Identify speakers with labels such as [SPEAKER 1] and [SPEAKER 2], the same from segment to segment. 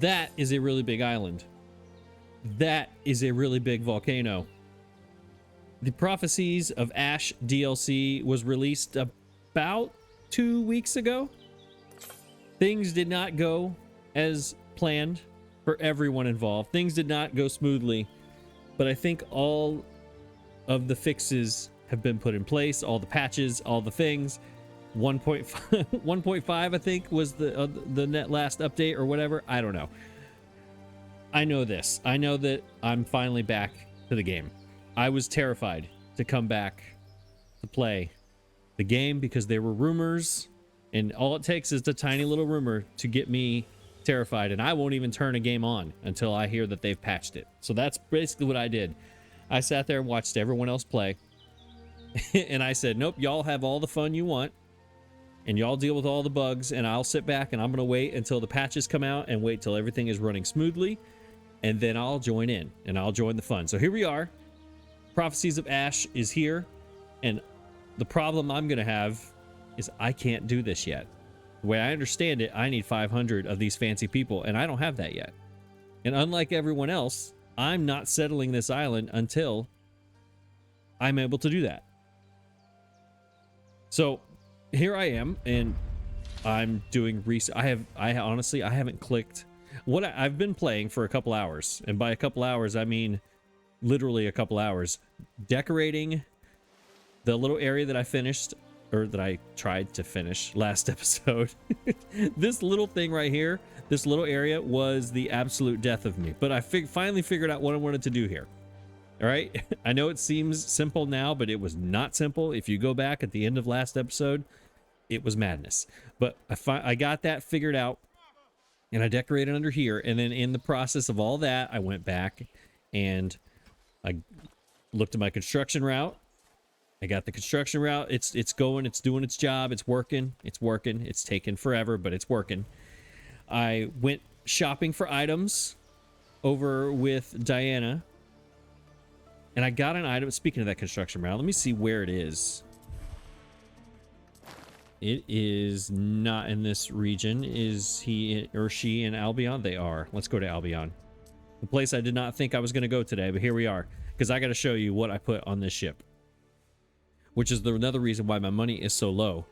[SPEAKER 1] That is a really big island. That is a really big volcano. The Prophecies of Ash DLC was released about 2 weeks ago. Things did not go as planned for everyone involved. Things did not go smoothly, but I think all of the fixes have been put in place, all the patches, all the things. 1.5 1.5 I think was the net last update or whatever. I don't know. I know this. I know that I'm finally back to the game. I was terrified to come back to play the game because there were rumors, and all it takes is a tiny little rumor to get me terrified, and I won't even turn a game on until I hear that they've patched it. So that's basically what I did. I sat there and watched everyone else play, and I said, nope, y'all have all the fun you want, and y'all deal with all the bugs, and I'll sit back and I'm going to wait until the patches come out and wait till everything is running smoothly, and then I'll join in, and I'll join the fun. So here we are. Prophecies of Ash is here, and the problem I'm going to have is I can't do this yet. The way I understand it, I need 500 of these fancy people, and I don't have that yet. And unlike everyone else, I'm not settling this island until I'm able to do that. So here I am, and I'm doing research. I honestly haven't clicked. I've been playing for a couple hours, and by a couple hours, I mean literally a couple hours, decorating the little area that I finished, or that I tried to finish last episode. This little thing right here, this little area was the absolute death of me, but I finally figured out what I wanted to do here. All right. I know it seems simple now, but it was not simple. If you go back at the end of last episode, it was madness, but I got that figured out, and I decorated under here. And then in the process of all that, I went back and I looked at my construction route. I got the construction route. It's going, it's doing its job. It's working. It's taken forever, but it's working. I went shopping for items over with Diana, and I got an item. Speaking of that construction route, let me see where it is. It is not in this region. Is he or she in Albion? They are. Let's go to Albion. The place I did not think I was going to go today, but here we are, because I got to show you what I put on this ship, which is another reason why my money is so low.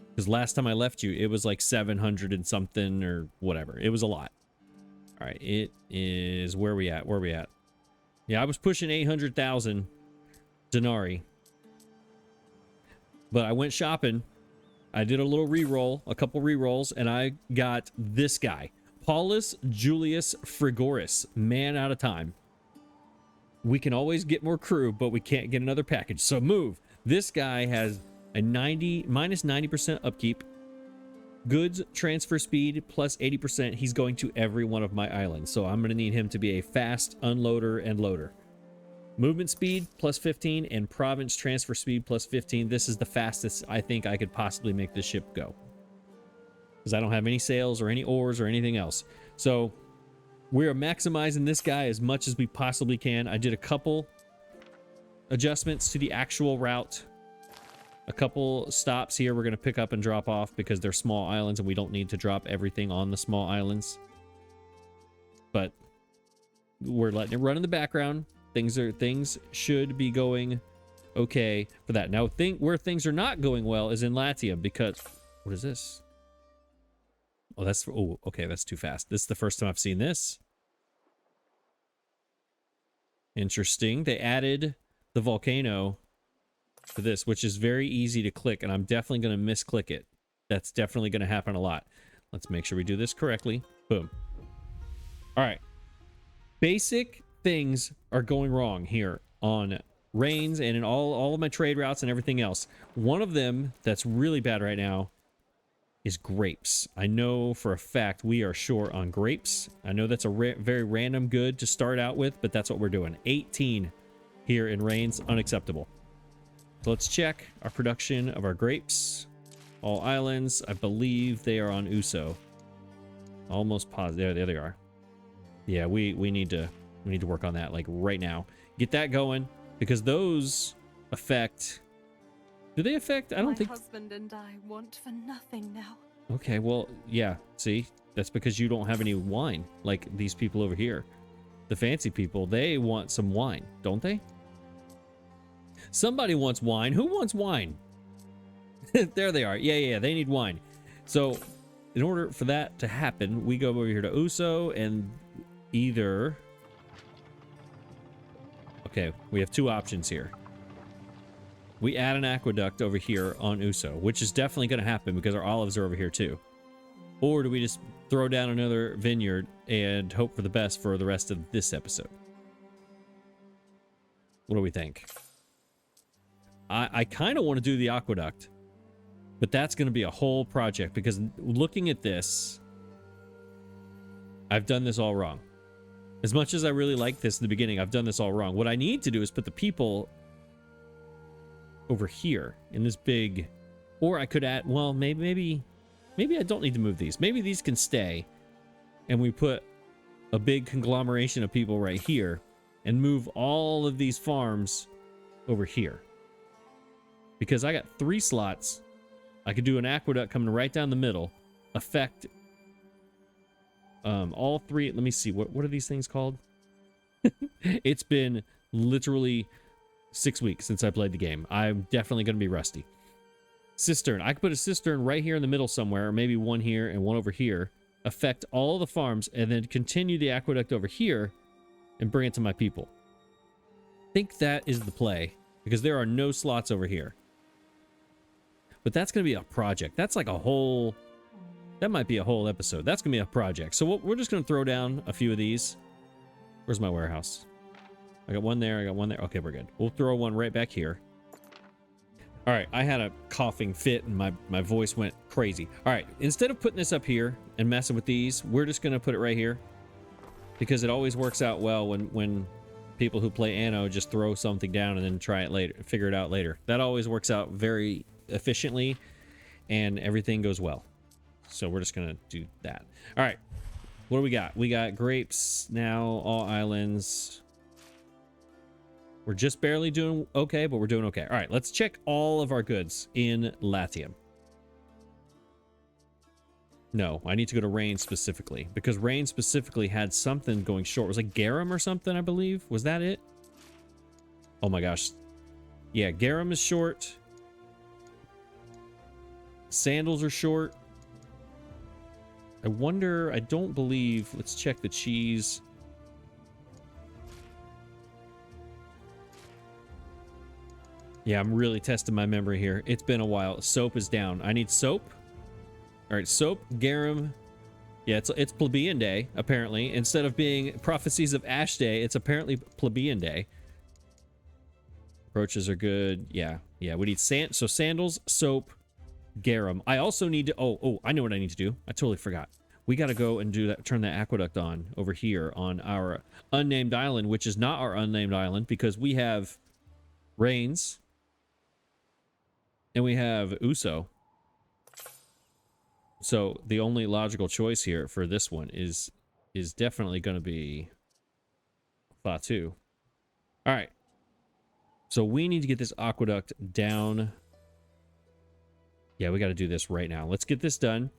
[SPEAKER 1] Because last time I left you, it was like 700 and something or whatever. It was a lot. All right, it is, where we at? Where we at? Yeah, I was pushing 800,000 denarii. But I went shopping. I did a little reroll, a couple rerolls, and I got this guy. Paulus Julius Frigoris, man out of time. We can always get more crew, but we can't get another package. So move. This guy has a minus 90% upkeep, goods transfer speed plus 80%. He's going to every one of my islands, so I'm going to need him to be a fast unloader and loader. Movement speed plus 15 and province transfer speed plus 15. This is the fastest I think I could possibly make this ship go, because I don't have any sails or any oars or anything else. So we are maximizing this guy as much as we possibly can. I did a couple adjustments to the actual route. A couple stops here we're going to pick up and drop off because they're small islands and we don't need to drop everything on the small islands. But we're letting it run in the background. Things should be going okay for that. Now, where things are not going well is in Latium, because what is this? Oh, okay, that's too fast. This is the first time I've seen this. Interesting. They added the volcano to this, which is very easy to click, and I'm definitely going to misclick it. That's definitely going to happen a lot. Let's make sure we do this correctly. Boom. All right. Basic things are going wrong here on Reigns and in all of my trade routes and everything else. One of them that's really bad right now is grapes. I know for a fact we are short on grapes. I know that's a very random good to start out with, but that's what we're doing. 18 here in Reigns, unacceptable. So let's check our production of our grapes. All islands, I believe they are on Uso. Almost positive. There they are. Yeah, we need to work on that like right now. Get that going, because those affect. Do they affect? I don't think.
[SPEAKER 2] My husband and I want for nothing now.
[SPEAKER 1] Okay, well, yeah, see? That's because you don't have any wine, like these people over here. The fancy people, they want some wine, don't they? Somebody wants wine. Who wants wine? There they are. Yeah, they need wine. So, in order for that to happen, we go over here to Uso and either... Okay, we have two options here. We add an aqueduct over here on Uso, which is definitely going to happen because our olives are over here too. Or do we just throw down another vineyard and hope for the best for the rest of this episode? What do we think? I kind of want to do the aqueduct, but that's going to be a whole project because looking at this, I've done this all wrong. As much as I really like this in the beginning, I've done this all wrong. What I need to do is put the people over here in this big, or I could add, well, maybe I don't need to move these. Maybe these can stay and we put a big conglomeration of people right here and move all of these farms over here. Because I got 3 slots. I could do an aqueduct coming right down the middle, affect all 3. Let me see, what are these things called? It's been literally 6 weeks since I played the game. I'm definitely going to be rusty. Cistern. I could put a cistern right here in the middle somewhere, or maybe one here and one over here. Affect all the farms, and then continue the aqueduct over here and bring it to my people. I think that is the play, because there are no slots over here. But that's going to be a project. That's like a whole... That might be a whole episode. That's going to be a project. So we're just going to throw down a few of these. Where's my warehouse? I got one there. I got one there. Okay, we're good. We'll throw one right back here. All right, I had a coughing fit and my voice went crazy. All right, instead of putting this up here and messing with these, we're just going to put it right here. Because it always works out well when people who play Anno just throw something down and then try it later, figure it out later. That always works out very efficiently and everything goes well. So we're just going to do that. All right, what do we got? We got grapes now, all islands. We're just barely doing okay, but we're doing okay. All right, let's check all of our goods in Latium. No, I need to go to Rain specifically, because Rain specifically had something going short. It was like garum or something, I believe. Was that it? Oh my gosh. Yeah, garum is short. Sandals are short. I wonder, I don't believe, let's check the cheese. Yeah, I'm really testing my memory here. It's been a while. Soap is down. I need soap. All right, soap, garum. Yeah, it's plebeian day, apparently. Instead of being prophecies of Ash Day, it's apparently plebeian day. Roaches are good. Yeah, we need so sandals, soap, garum. I also need to, oh, I know what I need to do. I totally forgot. We got to go and do that, turn that aqueduct on over here on our unnamed island, which is not our unnamed island because we have rains and we have Uso. So the only logical choice here for this one is definitely going to be Fatu. All right. So we need to get this aqueduct down. Yeah, we got to do this right now. Let's get this done.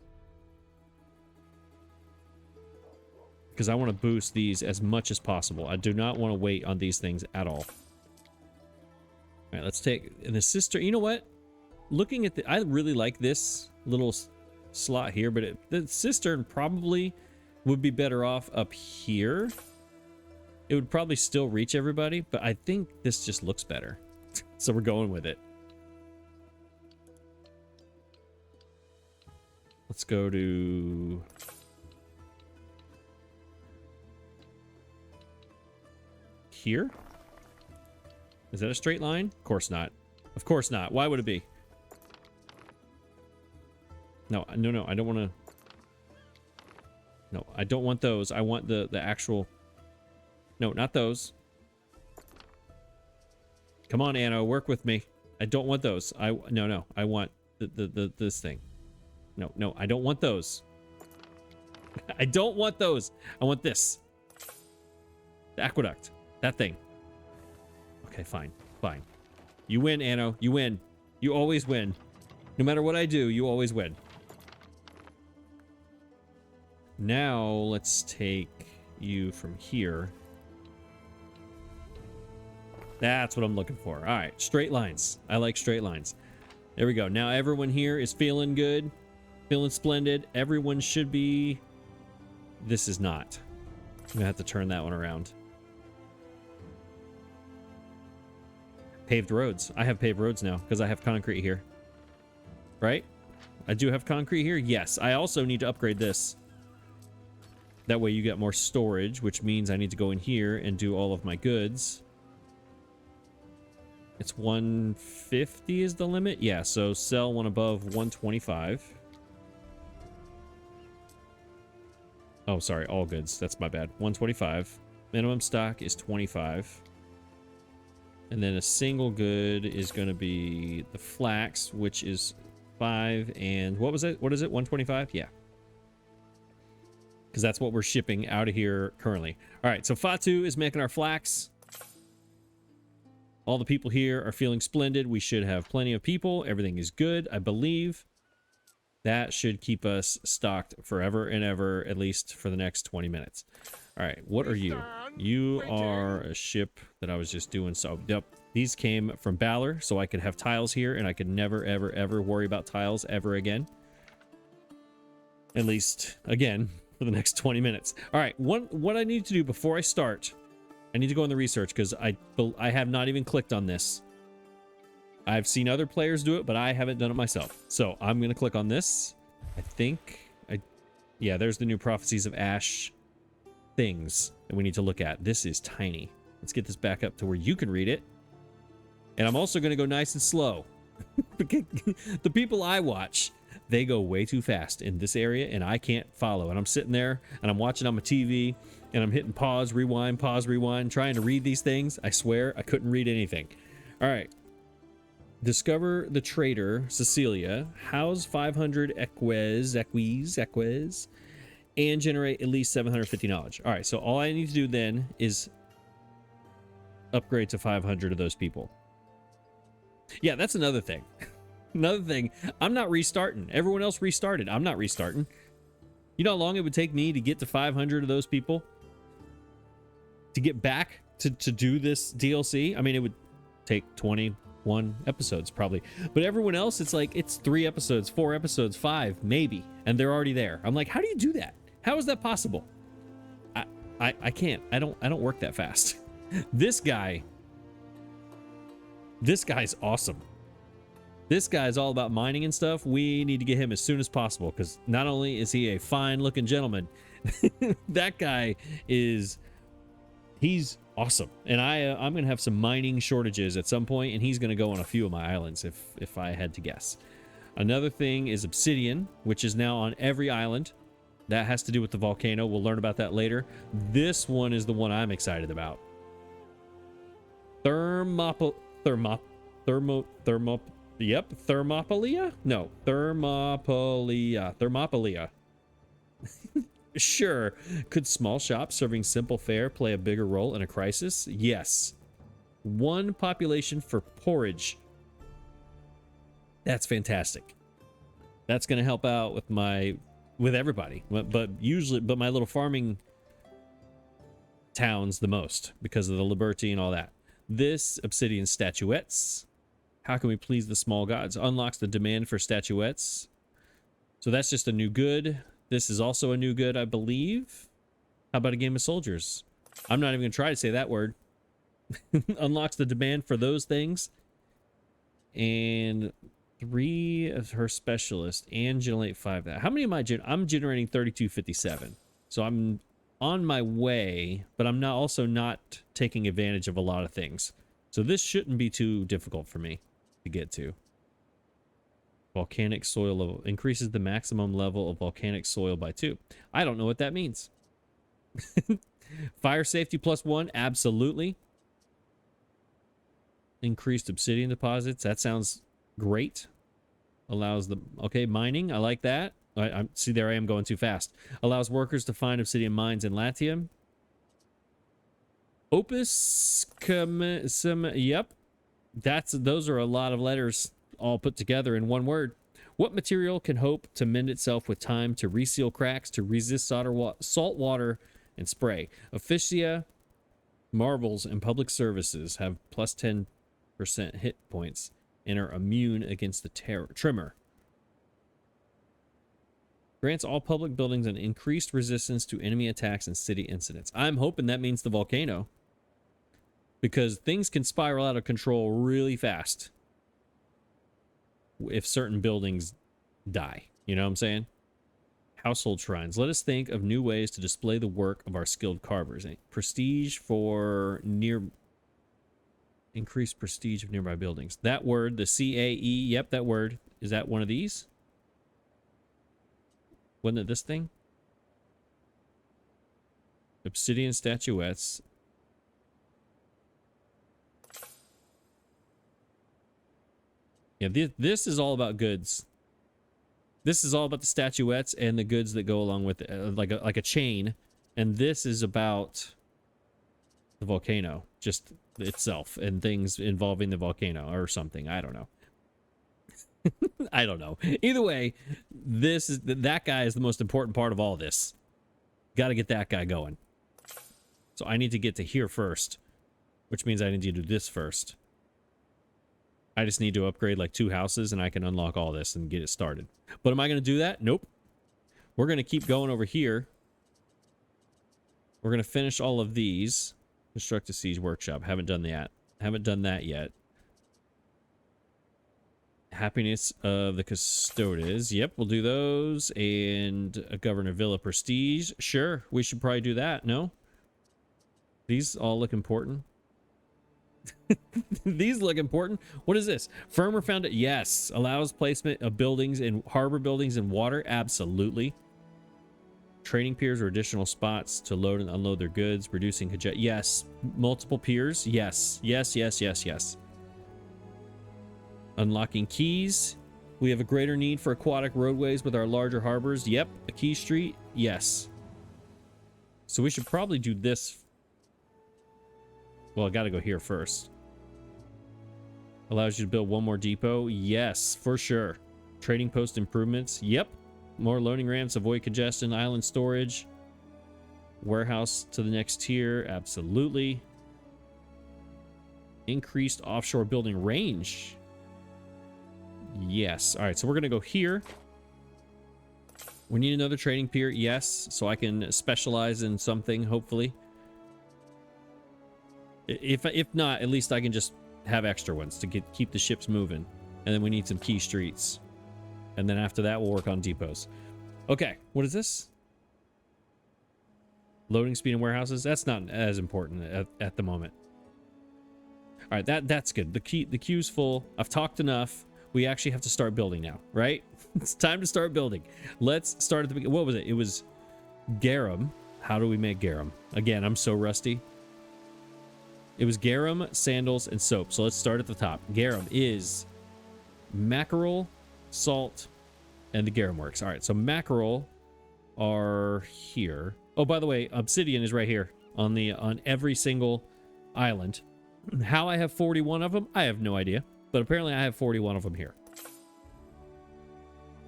[SPEAKER 1] Because I want to boost these as much as possible. I do not want to wait on these things at all. All right, let's take the cistern. You know what? Looking at the... I really like this little slot here, but the cistern probably would be better off up here. It would probably still reach everybody, but I think this just looks better. So we're going with it. Let's go to... here? Is that a straight line? Of course not. Of course not. Why would it be? No, I don't want to... No, I don't want those. I want the actual... No, not those. Come on, Anno, work with me. I don't want those. No. I want this thing. No, I don't want those. I don't want those. I want this. The aqueduct. That thing. Okay, fine. You win, Anno. You win. You always win. No matter what I do, you always win. Now let's take you from here. That's what I'm looking for. All right, straight lines. I like straight lines. There we go. Now everyone here is feeling good, feeling splendid. Everyone should be. This is not. I'm gonna have to turn that one around. Paved roads. I have paved roads now because I have concrete here. Right? I do have concrete here. Yes. I also need to upgrade this. That way you get more storage, which means I need to go in here and do all of my goods. It's 150 is the limit? Yeah, so sell one above 125. Oh, sorry, all goods. That's my bad. 125. Minimum stock is 25. And then a single good is going to be the flax, which is 5. And what was it? What is it? 125? Yeah. Because that's what we're shipping out of here currently. All right, so Fatu is making our flax. All the people here are feeling splendid. We should have plenty of people. Everything is good, I believe. That should keep us stocked forever and ever, at least for the next 20 minutes. All right, what are you? You are a ship that I was just doing. So, yep, these came from Balor, so I could have tiles here, and I could never, ever, ever worry about tiles ever again. At least, again, for the next 20 minutes. All right, what I need to do before I start, I need to go in the research because I have not even clicked on this. I've seen other players do it, but I haven't done it myself. So I'm going to click on this. Yeah, there's the new Prophecies of Ash things that we need to look at. This is tiny. Let's get this back up to where you can read it. And I'm also going to go nice and slow. The people I watch, they go way too fast in this area, and I can't follow. And I'm sitting there, and I'm watching on my TV, and I'm hitting pause, rewind, trying to read these things. I swear I couldn't read anything. All right. Discover the trader, Caecilia. House 500 eques, and generate at least 750 knowledge. All right, so all I need to do then is upgrade to 500 of those people. Yeah, that's another thing. Another thing, I'm not restarting. Everyone else restarted. I'm not restarting. You know how long it would take me to get to 500 of those people? To get back to do this DLC? I mean, it would take 21 episodes probably. But everyone else, it's like, it's 3 episodes, 4 episodes, 5, maybe. And they're already there. I'm like, how do you do that? How is that possible? I can't. I don't work that fast. This guy's awesome. This guy's all about mining and stuff. We need to get him as soon as possible because not only is he a fine looking gentleman, that guy is, he's awesome. And I'm going to have some mining shortages at some point, and he's going to go on a few of my islands if I had to guess. Another thing is obsidian, which is now on every island. That has to do with the volcano. We'll learn about that later. This one is the one I'm excited about. Thermopolia? No, Thermopolia. Sure. Could small shops serving simple fare play a bigger role in a crisis? Yes. 1 population for porridge. That's fantastic. That's going to help out with everybody, but my little farming towns the most because of the liberty and all that. This obsidian statuettes. How can we please the small gods? Unlocks the demand for statuettes. So that's just a new good. This is also a new good, I believe. How about a game of soldiers? I'm not even going to try to say that word. Unlocks the demand for those things. And 3 of her specialists and generate 5 that. How many am I I'm generating 3257. So I'm on my way, but I'm also not taking advantage of a lot of things. So this shouldn't be too difficult for me to get to. Volcanic soil level increases the maximum level of volcanic soil by 2. I don't know what that means. Fire safety +1, absolutely. Increased obsidian deposits, that sounds great. Allows the mining, I like that. I see, there I am going too fast. Allows workers to find obsidian mines in Latium. Opus yep. Those are a lot of letters all put together in one word. What material can hope to mend itself with time, to reseal cracks, to resist salt water and spray? Officia, marbles, and public services have plus 10% hit points and are immune against the tremor. Grants all public buildings an increased resistance to enemy attacks and city incidents. I'm hoping that means the volcano, because things can spiral out of control really fast if certain buildings die. You know what I'm saying? Household shrines. Let us think of new ways to display the work of our skilled carvers. Prestige for increased prestige of nearby buildings. That word, the CAE, yep, that word. Is that one of these? Wasn't it this thing? Obsidian statuettes. Yeah, this is all about goods. This is all about the statuettes and the goods that go along with it, like a chain. And this is about the volcano, just itself, and things involving the volcano or something. I don't know. I don't know. Either way, that guy is the most important part of all this. Got to get that guy going. So I need to get to here first, which means I need to do this first. I just need to upgrade like 2 houses and I can unlock all this and get it started. But am I going to do that? Nope. We're going to keep going over here. We're going to finish all of these. Construct a siege workshop. Haven't done that. Haven't done that yet. Happiness of the Custodes. Yep, we'll do those. And a Governor Villa Prestige. Sure, we should probably do that. No? These all look important. These look important. What is this? Firmer found it. Yes. Allows placement of buildings in harbor buildings and water. Absolutely. Training piers or additional spots to load and unload their goods. Reducing congestion. Yes. Multiple piers. Yes. Yes, yes, yes, yes. Unlocking keys. We have a greater need for aquatic roadways with our larger harbors. Yep. A key street. Yes. So we should probably do this. Well, I got to go here first. Allows you to build 1 more depot. Yes, for sure. Trading post improvements. Yep. More loading ramps. Avoid congestion. Island storage. Warehouse to the next tier. Absolutely. Increased offshore building range. Yes. All right, so we're going to go here. We need another trading pier. Yes, so I can specialize in something, hopefully. If not, at least I can just have extra ones to keep the ships moving. And then we need some key streets. And then after that, we'll work on depots. Okay, what is this? Loading speed in warehouses. That's not as important at the moment. All right, that's good. The queue's full. I've talked enough. We actually have to start building now, right? It's time to start building. Let's start at the beginning. What was it? It was garum. How do we make garum? Again, I'm so rusty. It was garum, sandals, and soap. So let's start at the top. Garum is mackerel, salt, and the garum works. All right, so mackerel are here. Oh, by the way, obsidian is right here on every single island. How I have 41 of them, I have no idea. But apparently I have 41 of them here.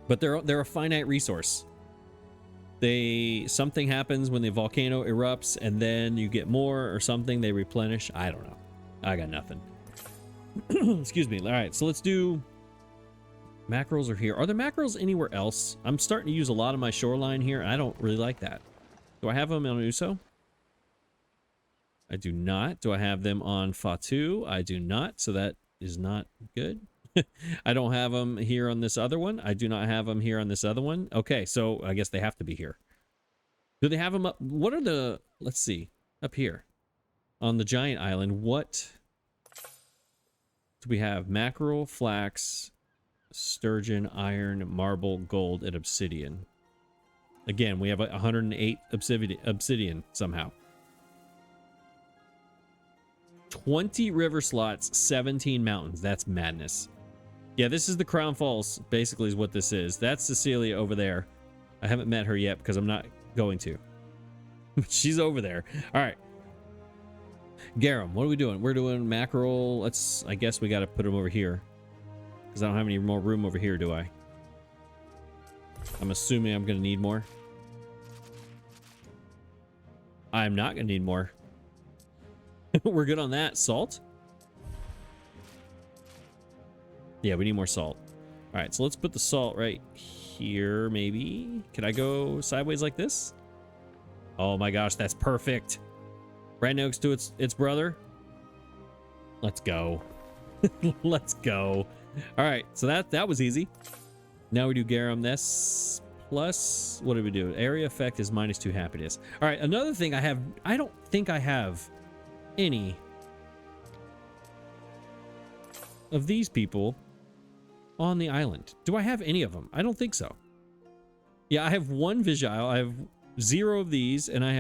[SPEAKER 1] But they're a finite resource. Something happens when the volcano erupts and then you get more or something, they replenish. I don't know. I got nothing. Excuse me. All right, so let's do mackerels are here. Are there mackerels anywhere else? I'm starting to use a lot of my shoreline here. I don't really like that. Do I have them on Uso? I do not. Do I have them on Fatu? I do not. So that is not good. I don't have them here on this other one. I do not have them here on this other one. Okay, so I guess they have to be here. Do they have them up? What are the, let's see, up here on the giant island, what do we have? Mackerel, flax, sturgeon, iron, marble, gold, and obsidian. Again, we have 108 obsidian somehow. 20 river slots, 17 mountains. That's madness. Yeah, this is the Crown Falls, basically, is what this is. That's Caecilia over there. I haven't met her yet because I'm not going to. She's over there. All right. Garum, what are we doing? We're doing mackerel. I guess we got to put them over here because I don't have any more room over here, do I? I'm assuming I'm going to need more. I'm not going to need more. We're good on that. Salt? Yeah, we need more salt. All right, so let's put the salt right here, maybe. Can I go sideways like this? Oh my gosh, that's perfect. Right next to its brother. Let's go. Let's go. All right, so that was easy. Now we do garum. This plus, what do we do? Area effect is -2 happiness. All right, another thing I don't think I have any of these people on the island. Do I have any of them? I don't think so. Yeah, I have one Vigile. I have 0 of these, and I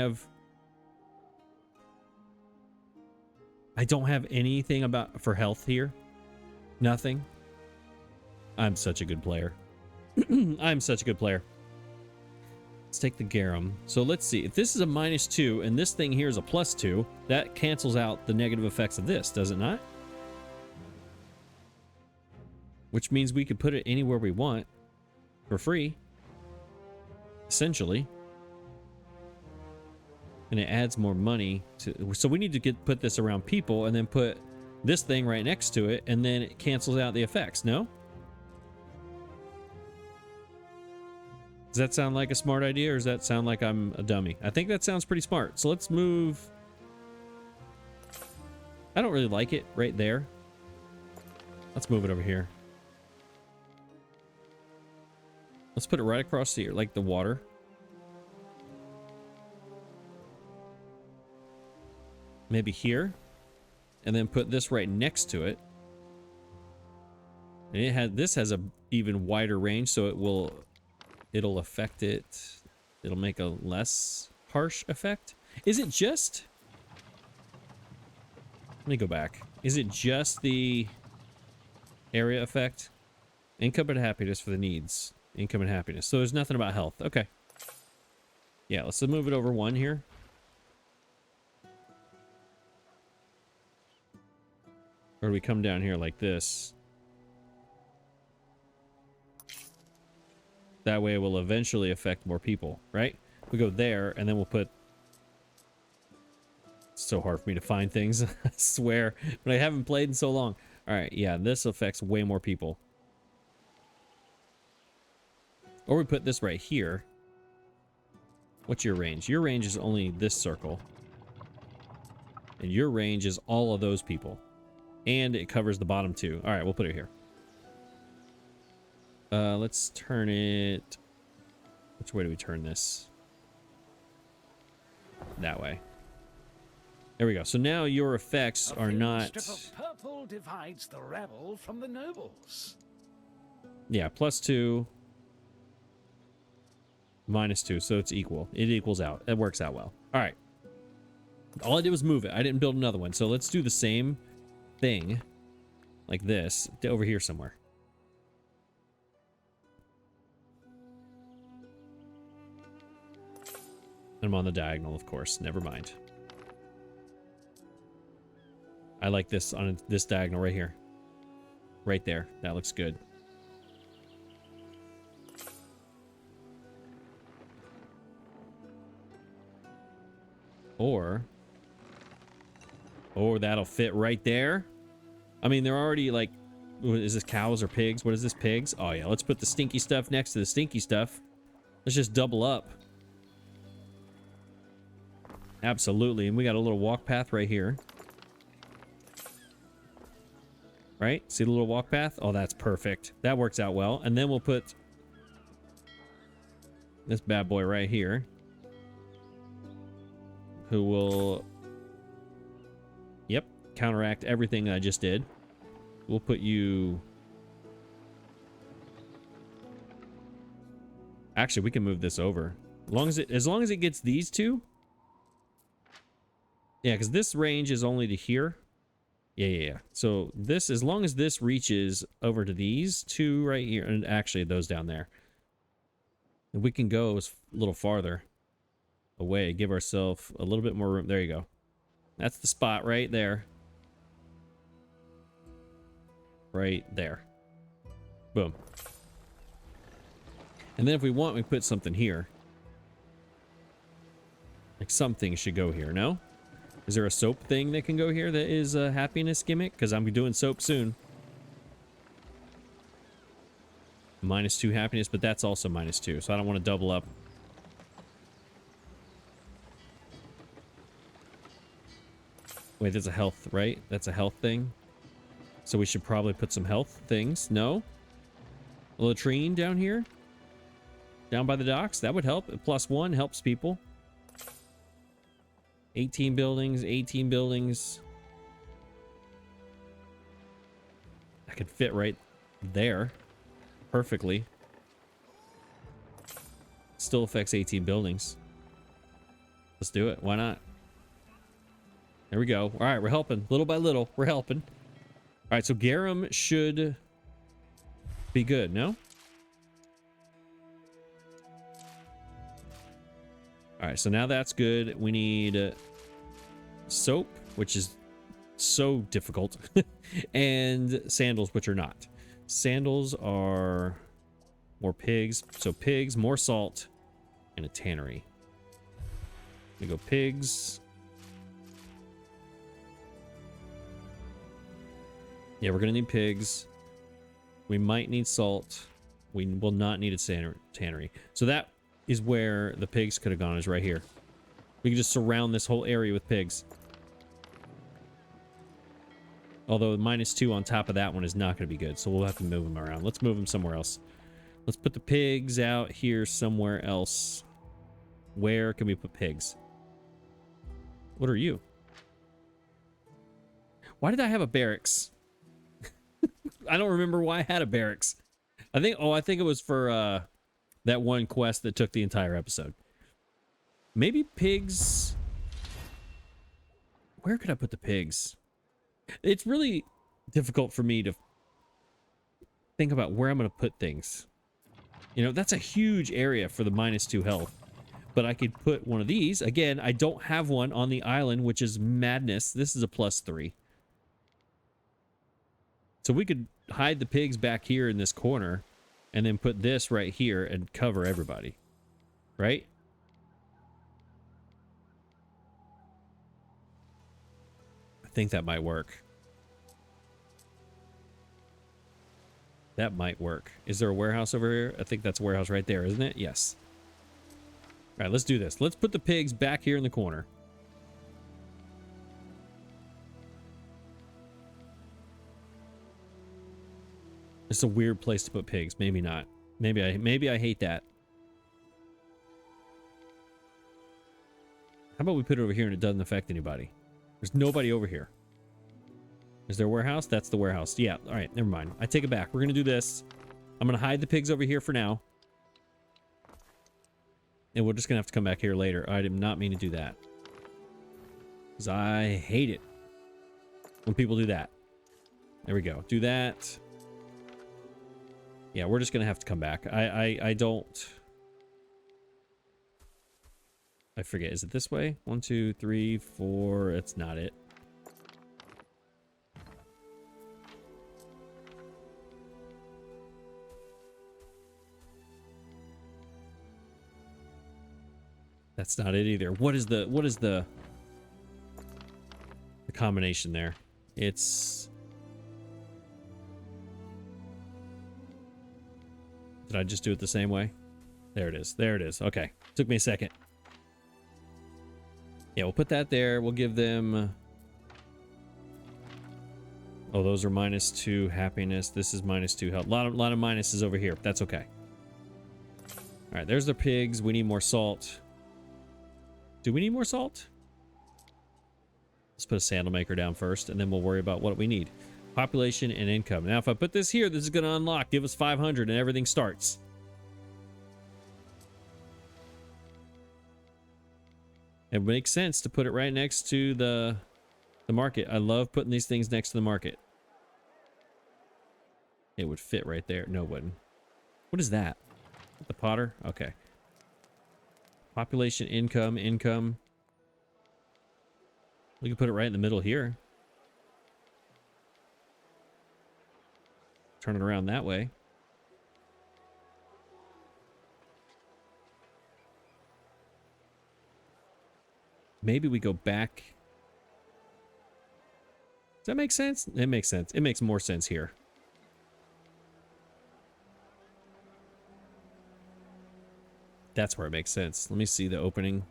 [SPEAKER 1] don't have anything for health here. Nothing. I'm such a good player. I'm such a good player. Let's take the garum. So let's see. If this is a -2 and this thing here is a +2, that cancels out the negative effects of this, does it not? Which means we could put it anywhere we want for free, essentially. And it adds more money to, so we need to put this around people and then put this thing right next to it, and then it cancels out the effects. No? Does that sound like a smart idea, or does that sound like I'm a dummy? I think that sounds pretty smart. So let's move. I don't really like it right there. Let's move it over here. Let's put it right across here, like the water. Maybe here. And then put this right next to it. And this has a even wider range, so it'll affect it. It'll make a less harsh effect. Is it just... Let me go back. Is it just the area effect? Income and happiness for the needs. Income and happiness. So there's nothing about health. Okay. Yeah, let's move it over 1 here. Or do we come down here like this? That way it will eventually affect more people, right? We go there, and then we'll put... It's so hard for me to find things, I swear. But I haven't played in so long. All right, yeah, this affects way more people. Or we put this right here. What's your range? Your range is only this circle. And your range is all of those people. And it covers the bottom 2. All right, we'll put it here. Let's turn it... Which way do we turn this? That way. There we go. So now your effects are not...
[SPEAKER 2] A strip of purple divides the rebel from the nobles.
[SPEAKER 1] Yeah, +2. -2, so it's equal. It equals out. It works out well. All right. All I did was move it. I didn't build another one. So let's do the same thing like this over here somewhere. I'm on the diagonal, of course. Never mind. I like this on this diagonal right here. Right there. That looks good. Or that'll fit right there. I mean, they're already like, is this cows or pigs? What is this, pigs? Oh yeah, let's put the stinky stuff next to the stinky stuff. Let's just double up. Absolutely. And we got a little walk path right here. Right? See the little walk path? Oh, that's perfect. That works out well. And then we'll put this bad boy right here, who will, yep, counteract everything that I just did. We'll put you... Actually, we can move this over. As long as it gets these two. Yeah, because this range is only to here. Yeah. So this, as long as this reaches over to these two right here, and actually those down there, we can go a little farther away, give ourselves a little bit more room. There you go. That's the spot right there. Right there. Boom. And then if we want, we put something here. Like something should go here, no? Is there a soap thing that can go here that is a happiness gimmick? Because I'm doing soap soon. -2 happiness, but that's also -2, so I don't want to double up. Wait, that's a health, right? That's a health thing. So we should probably put some health things. No? A latrine down here? Down by the docks? That would help. +1 helps people. 18 buildings, 18 buildings. I could fit right there perfectly. Still affects 18 buildings. Let's do it. Why not? There we go. All right, we're helping. Little by little, we're helping. All right, so garum should be good, no? All right, so now that's good. We need soap, which is so difficult, and sandals, which are not. Sandals are more pigs. So pigs, more salt, and a tannery. We go pigs. Yeah, we're going to need pigs. We might need salt. We will not need a tannery. So that is where the pigs could have gone, is right here. We can just surround this whole area with pigs. Although -2 on top of that one is not going to be good, so we'll have to move them around. Let's move them somewhere else. Let's put the pigs out here somewhere else. Where can we put pigs? What are you? Why did I have a barracks? I don't remember why I had a barracks. I think it was for that one quest that took the entire episode. Maybe pigs. Where could I put the pigs? It's really difficult for me to think about where I'm going to put things. You know, that's a huge area for the -2 health. But I could put one of these. Again, I don't have one on the island, which is madness. This is a +3. So we could hide the pigs back here in this corner and then put this right here and cover everybody. Right? I think that might work. That might work. Is there a warehouse over here? I think that's a warehouse right there, isn't it? Yes. All right, let's do this. Let's put the pigs back here in the corner. It's a weird place to put pigs. Maybe not. Maybe I hate that. How about we put it over here and it doesn't affect anybody? There's nobody over here. Is there a warehouse? That's the warehouse. Yeah, all right, never mind. I take it back. We're going to do this. I'm going to hide the pigs over here for now. And we're just going to have to come back here later. I did not mean to do that. Because I hate it when people do that. There we go. Do that. Yeah, we're just going to have to come back. I don't... I forget. Is it this way? 1, 2, 3, 4. It's not it. That's not it either. What is the combination there? It's... Did I just do it the same way? There it is. There it is. Okay. Took me a second. Yeah, we'll put that there. We'll give them... Oh, those are -2 happiness. This is -2 health. A lot of minuses over here. That's okay. All right, there's the pigs. We need more salt. Do we need more salt? Let's put a sandal maker down first, and then we'll worry about what we need. Population and income. Now, if I put this here, this is going to unlock. Give us 500, and everything starts. It makes sense to put it right next to the market. I love putting these things next to the market. It would fit right there. No, it wouldn't. What is that? The Potter? Okay. Population, income. We can put it right in the middle here. Turn it around that way. Maybe we go back. Does that make sense? It makes sense. It makes more sense here. That's where it makes sense. Let me see the opening.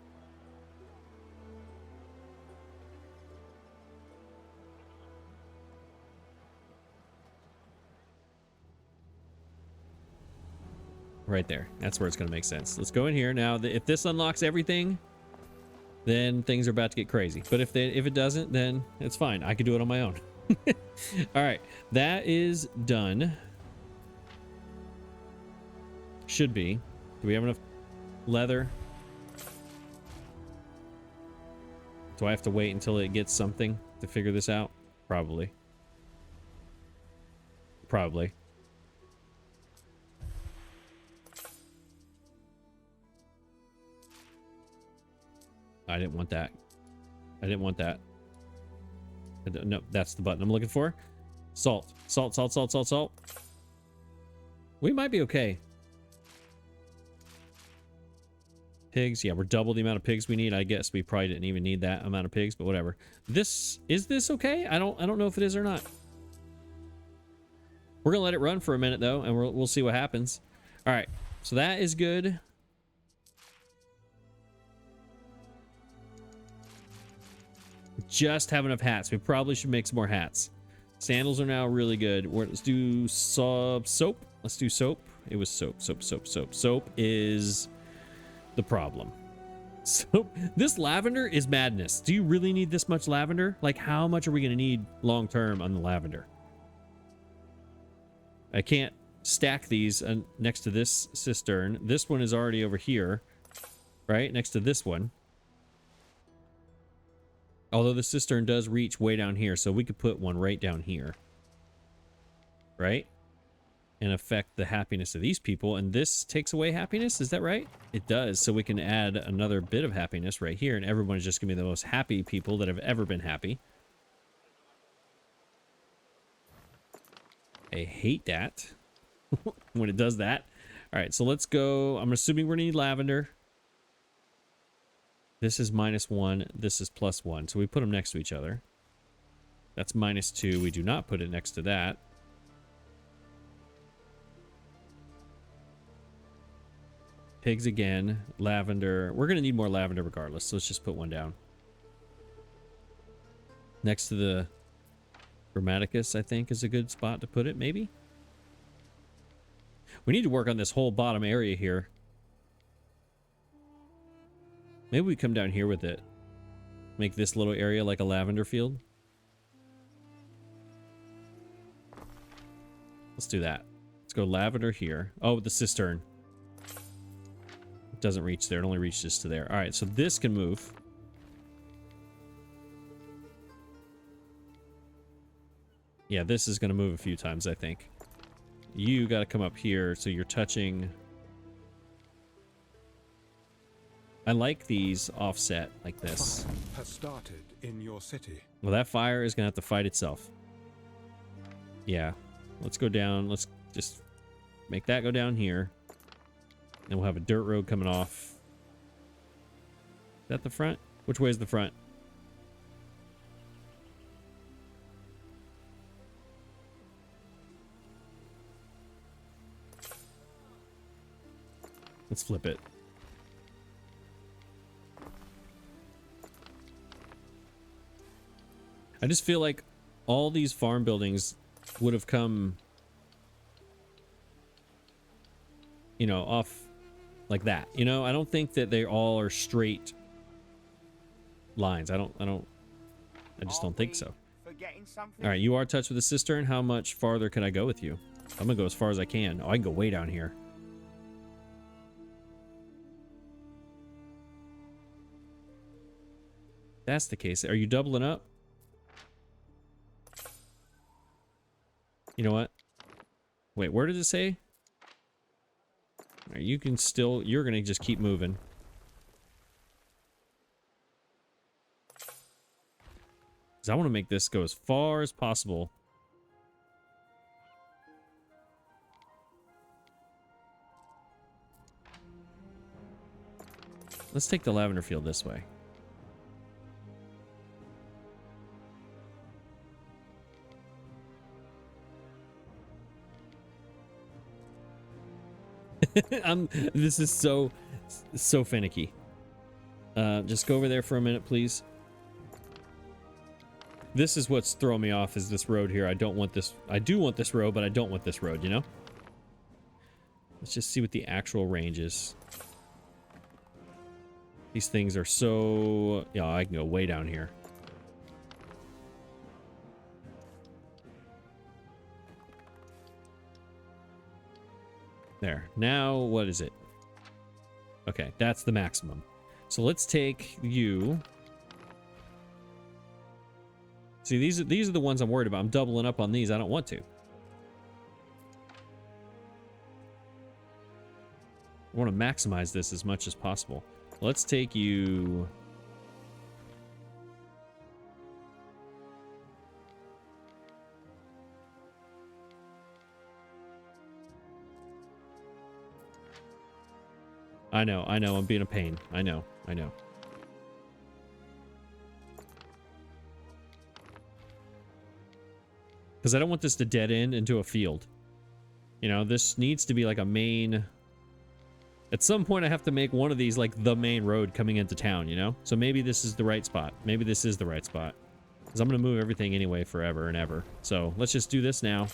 [SPEAKER 1] Right there. That's where it's going to make sense. Let's go in here. Now, if this unlocks everything, then things are about to get crazy. But if it doesn't, then it's fine. I could do it on my own. All right. That is done. Should be. Do we have enough leather? Do I have to wait until it gets something to figure this out? Probably. Probably. I didn't want that. I didn't want that. No, that's the button I'm looking for. Salt. Salt, salt, salt, salt, salt. We might be okay. Pigs. Yeah, we're double the amount of pigs we need. I guess we probably didn't even need that amount of pigs, but whatever. Is this okay? I don't know if it is or not. We're gonna let it run for a minute though, and we'll see what happens. All right. So that is good. Just have enough hats. We probably should make some more hats. Sandals are now really good. Let's do soap. Let's do soap. It was soap. Soap is the problem. So this lavender is madness. Do you really need this much lavender? Like, how much are we going to need long term on the lavender? I can't stack these next to this cistern. This one is already over here, right? Next to this one. Although the cistern does reach way down here, so we could put one right down here. Right? And affect the happiness of these people. And this takes away happiness, is that right? It does, so we can add another bit of happiness right here, and everyone's just going to be the most happy people that have ever been happy. I hate that when it does that. All right, so let's go. I'm assuming we're going to need lavender. This is -1. This is +1. So we put them next to each other. That's -2. We do not put it next to that. Pigs again. Lavender. We're going to need more lavender regardless. So let's just put one down. Next to the Grammaticus, I think, is a good spot to put it, maybe. We need to work on this whole bottom area here. Maybe we come down here with it. Make this little area like a lavender field. Let's do that. Let's go lavender here. Oh, the cistern. It doesn't reach there. It only reaches to there. All right, so this can move. Yeah, this is going to move a few times, I think. You got to come up here so you're touching... I like these offset like this.
[SPEAKER 3] Fire has started in your city.
[SPEAKER 1] Well, that fire is gonna have to fight itself. Yeah. Let's go down. Let's just make that go down here. And we'll have a dirt road coming off. Is that the front? Which way is the front? Let's flip it. I just feel like all these farm buildings would have come, you know, off like that. You know, I don't think that they all are straight lines. I just don't think so. All right, you are touched with the cistern. How much farther can I go with you? I'm gonna go as far as I can. Oh, I can go way down here. That's the case. Are you doubling up? You know what? Wait, where did it say? Right, you can still... You're going to just keep moving. Because I want to make this go as far as possible. Let's take the lavender field this way. This is so finicky. Just go over there for a minute, please. This is what's throwing me off, is this road here. I don't want this. I do want this road, but I don't want this road, you know? Let's just see what the actual range is. These things are so... Yeah, I can go way down here. There. Now, what is it? Okay, that's the maximum. So let's take you... See, these are the ones I'm worried about. I'm doubling up on these. I don't want to. I want to maximize this as much as possible. Let's take you... I know, I'm being a pain. I know. Because I don't want this to dead end into a field. You know, this needs to be like a main... At some point I have to make one of these like the main road coming into town, you know? So maybe this is the right spot. Maybe this is the right spot. Because I'm going to move everything anyway forever and ever. So let's just do this now.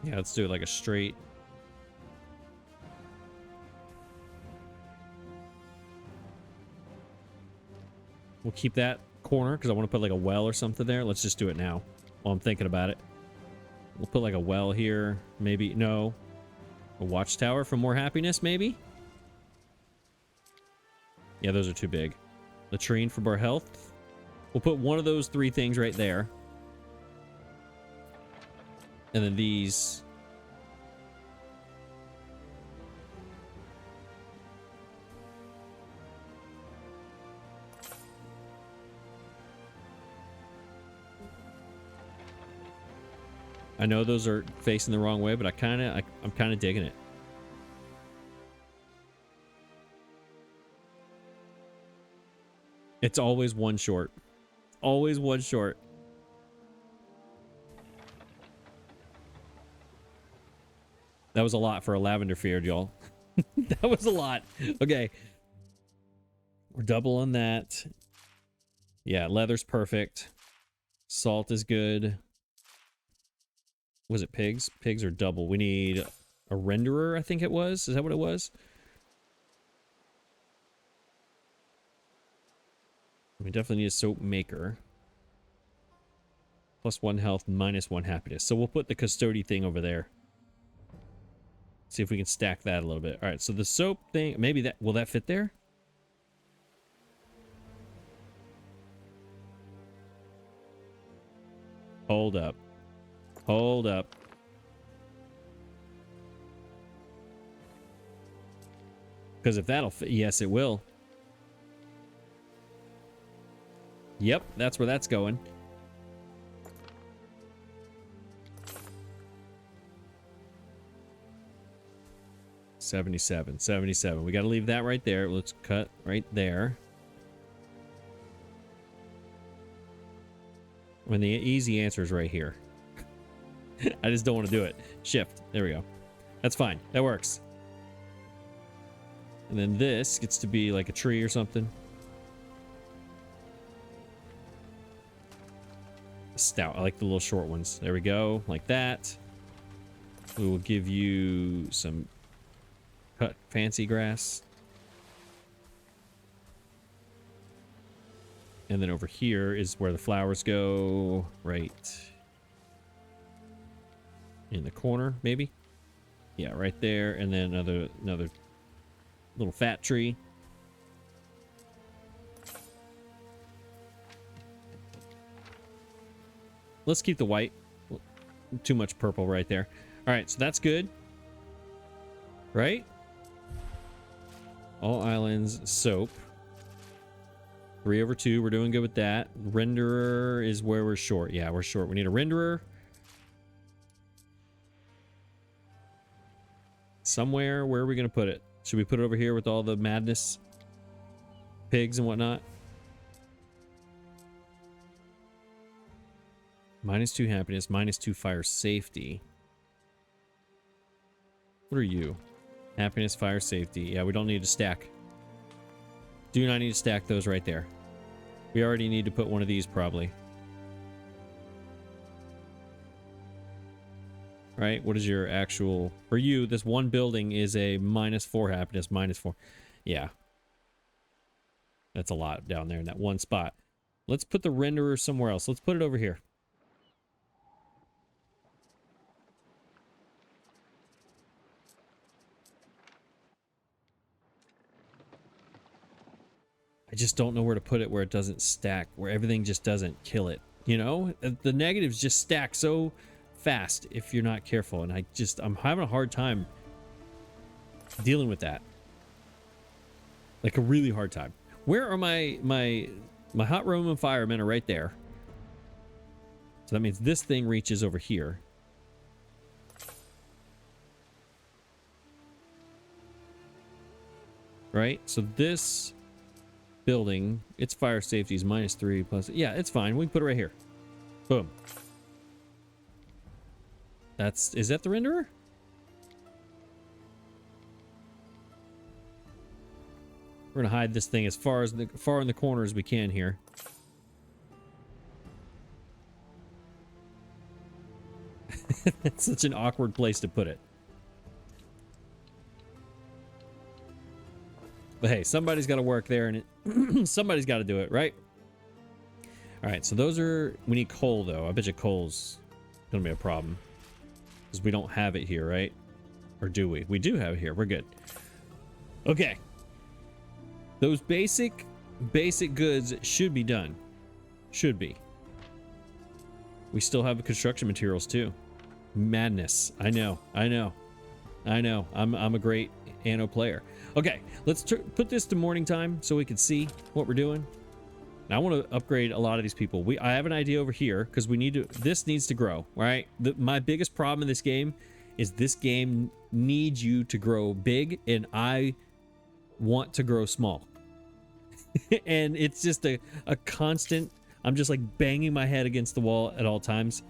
[SPEAKER 1] Yeah, let's do it like a straight. We'll keep that corner because I want to put like a well or something there. Let's just do it now while I'm thinking about it. We'll put like a well here. Maybe, no. A watchtower for more happiness, maybe? Yeah, those are too big. Latrine for more health. We'll put one of those three things right there. And then these... I know those are facing the wrong way, but I'm kind of digging it. It's always one short. Always one short. That was a lot for a lavender field, y'all. That was a lot. Okay. We're double on that. Yeah, leather's perfect. Salt is good. Was it pigs? Pigs are double. We need a renderer, I think it was. Is that what it was? We definitely need a soap maker. +1 health, -1 happiness. So we'll put the custody thing over there. See if we can stack that a little bit. All right, so the soap thing, maybe that, will that fit there? Hold up. Hold up. Because if that'll fit, yes, it will. Yep, that's where that's going. $77. We got to leave that right there. Let's cut right there. When the easy answer is right here. I just don't want to do it. Shift. There we go. That's fine. That works. And then this gets to be like a tree or something. Stout. I like the little short ones. There we go. Like that. We will give you some cut fancy grass. And then over here is where the flowers go. Right in the corner, maybe. Yeah, right there. And then another little fat tree. Let's keep the white. Too much purple right there. All right, so that's good. Right? All islands, soap. 3/2. We're doing good with that. Renderer is where we're short. Yeah, we're short. We need a renderer. Somewhere. Where are we going to put it? Should we put it over here with all the madness? Pigs and whatnot? -2 happiness, -2 fire safety. What are you? Happiness, fire safety. Yeah, we don't need to stack. Do not need to stack those right there. We already need to put one of these probably. Right? What is your actual... For you, this one building is a -4 happiness, -4. Yeah. That's a lot down there in that one spot. Let's put the renderer somewhere else. Let's put it over here. I just don't know where to put it where it doesn't stack, where everything just doesn't kill it. You know, the negatives just stack so fast if you're not careful, and I'm having a hard time dealing with that. Like a really hard time. Where are my hot Roman firemen are right there. So that means this thing reaches over here. Right? So this building, its fire safety is -3 plus. Yeah, it's fine. We can put it right here. Boom. Is that the renderer? We're gonna hide this thing as far in the corner as we can here. That's such an awkward place to put it. But hey, somebody's got to work there, and somebody's got to do it, right? All right, so those are... We need coal, though. I bet you coal's going to be a problem. Because we don't have it here, right? Or do we? We do have it here. We're good. Okay. Those basic goods should be done. Should be. We still have the construction materials, too. Madness. I know. I'm a great Anno player. Okay, let's put this to morning time so we can see what we're doing. Now, I want to upgrade a lot of these people. I have an idea over here because we need to. This needs to grow, right? My biggest problem in this game is this game needs you to grow big, and I want to grow small. And it's just a constant. I'm just like banging my head against the wall at all times,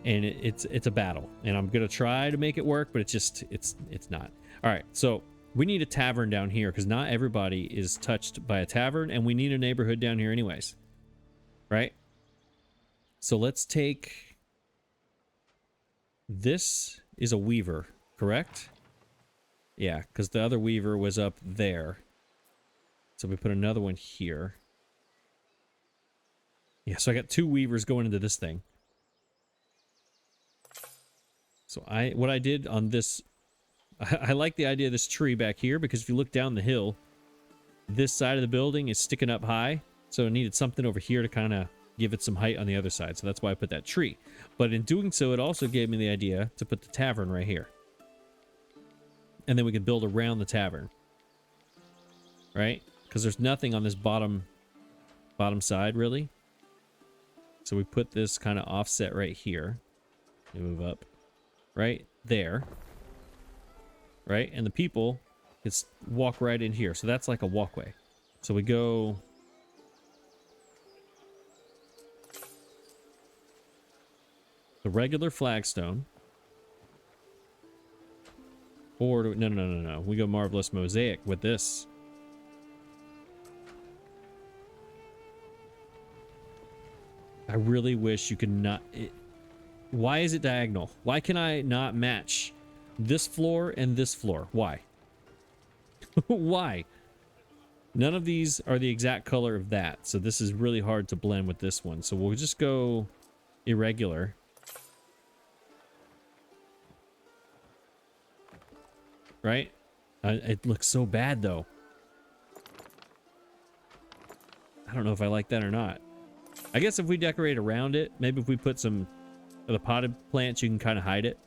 [SPEAKER 1] and it's a battle. And I'm gonna try to make it work, but it's not. All right, so we need a tavern down here because not everybody is touched by a tavern, and we need a neighborhood down here anyways, right? So let's take... This is a weaver, correct? Yeah, because the other weaver was up there. So we put another one here. Yeah, so I got 2 weavers going into this thing. So what I did on this... I like the idea of this tree back here because if you look down the hill, this side of the building is sticking up high. So it needed something over here to kind of give it some height on the other side. So that's why I put that tree. But in doing so, it also gave me the idea to put the tavern right here. And then we can build around the tavern. Right? Because there's nothing on this bottom side, really. So we put this kind of offset right here. We move up. Right there. Right? And the people can walk right in here. So that's like a walkway. So we go... The regular flagstone. Or... No. We go marvelous mosaic with this. I really wish you could not... Why is it diagonal? Why can I not match... this floor and this floor? Why? Why? None of these are the exact color of that. So this is really hard to blend with this one. So we'll just go irregular. Right? It looks so bad though. I don't know if I like that or not. I guess if we decorate around it, maybe if we put some of the potted plants, you can kind of hide it.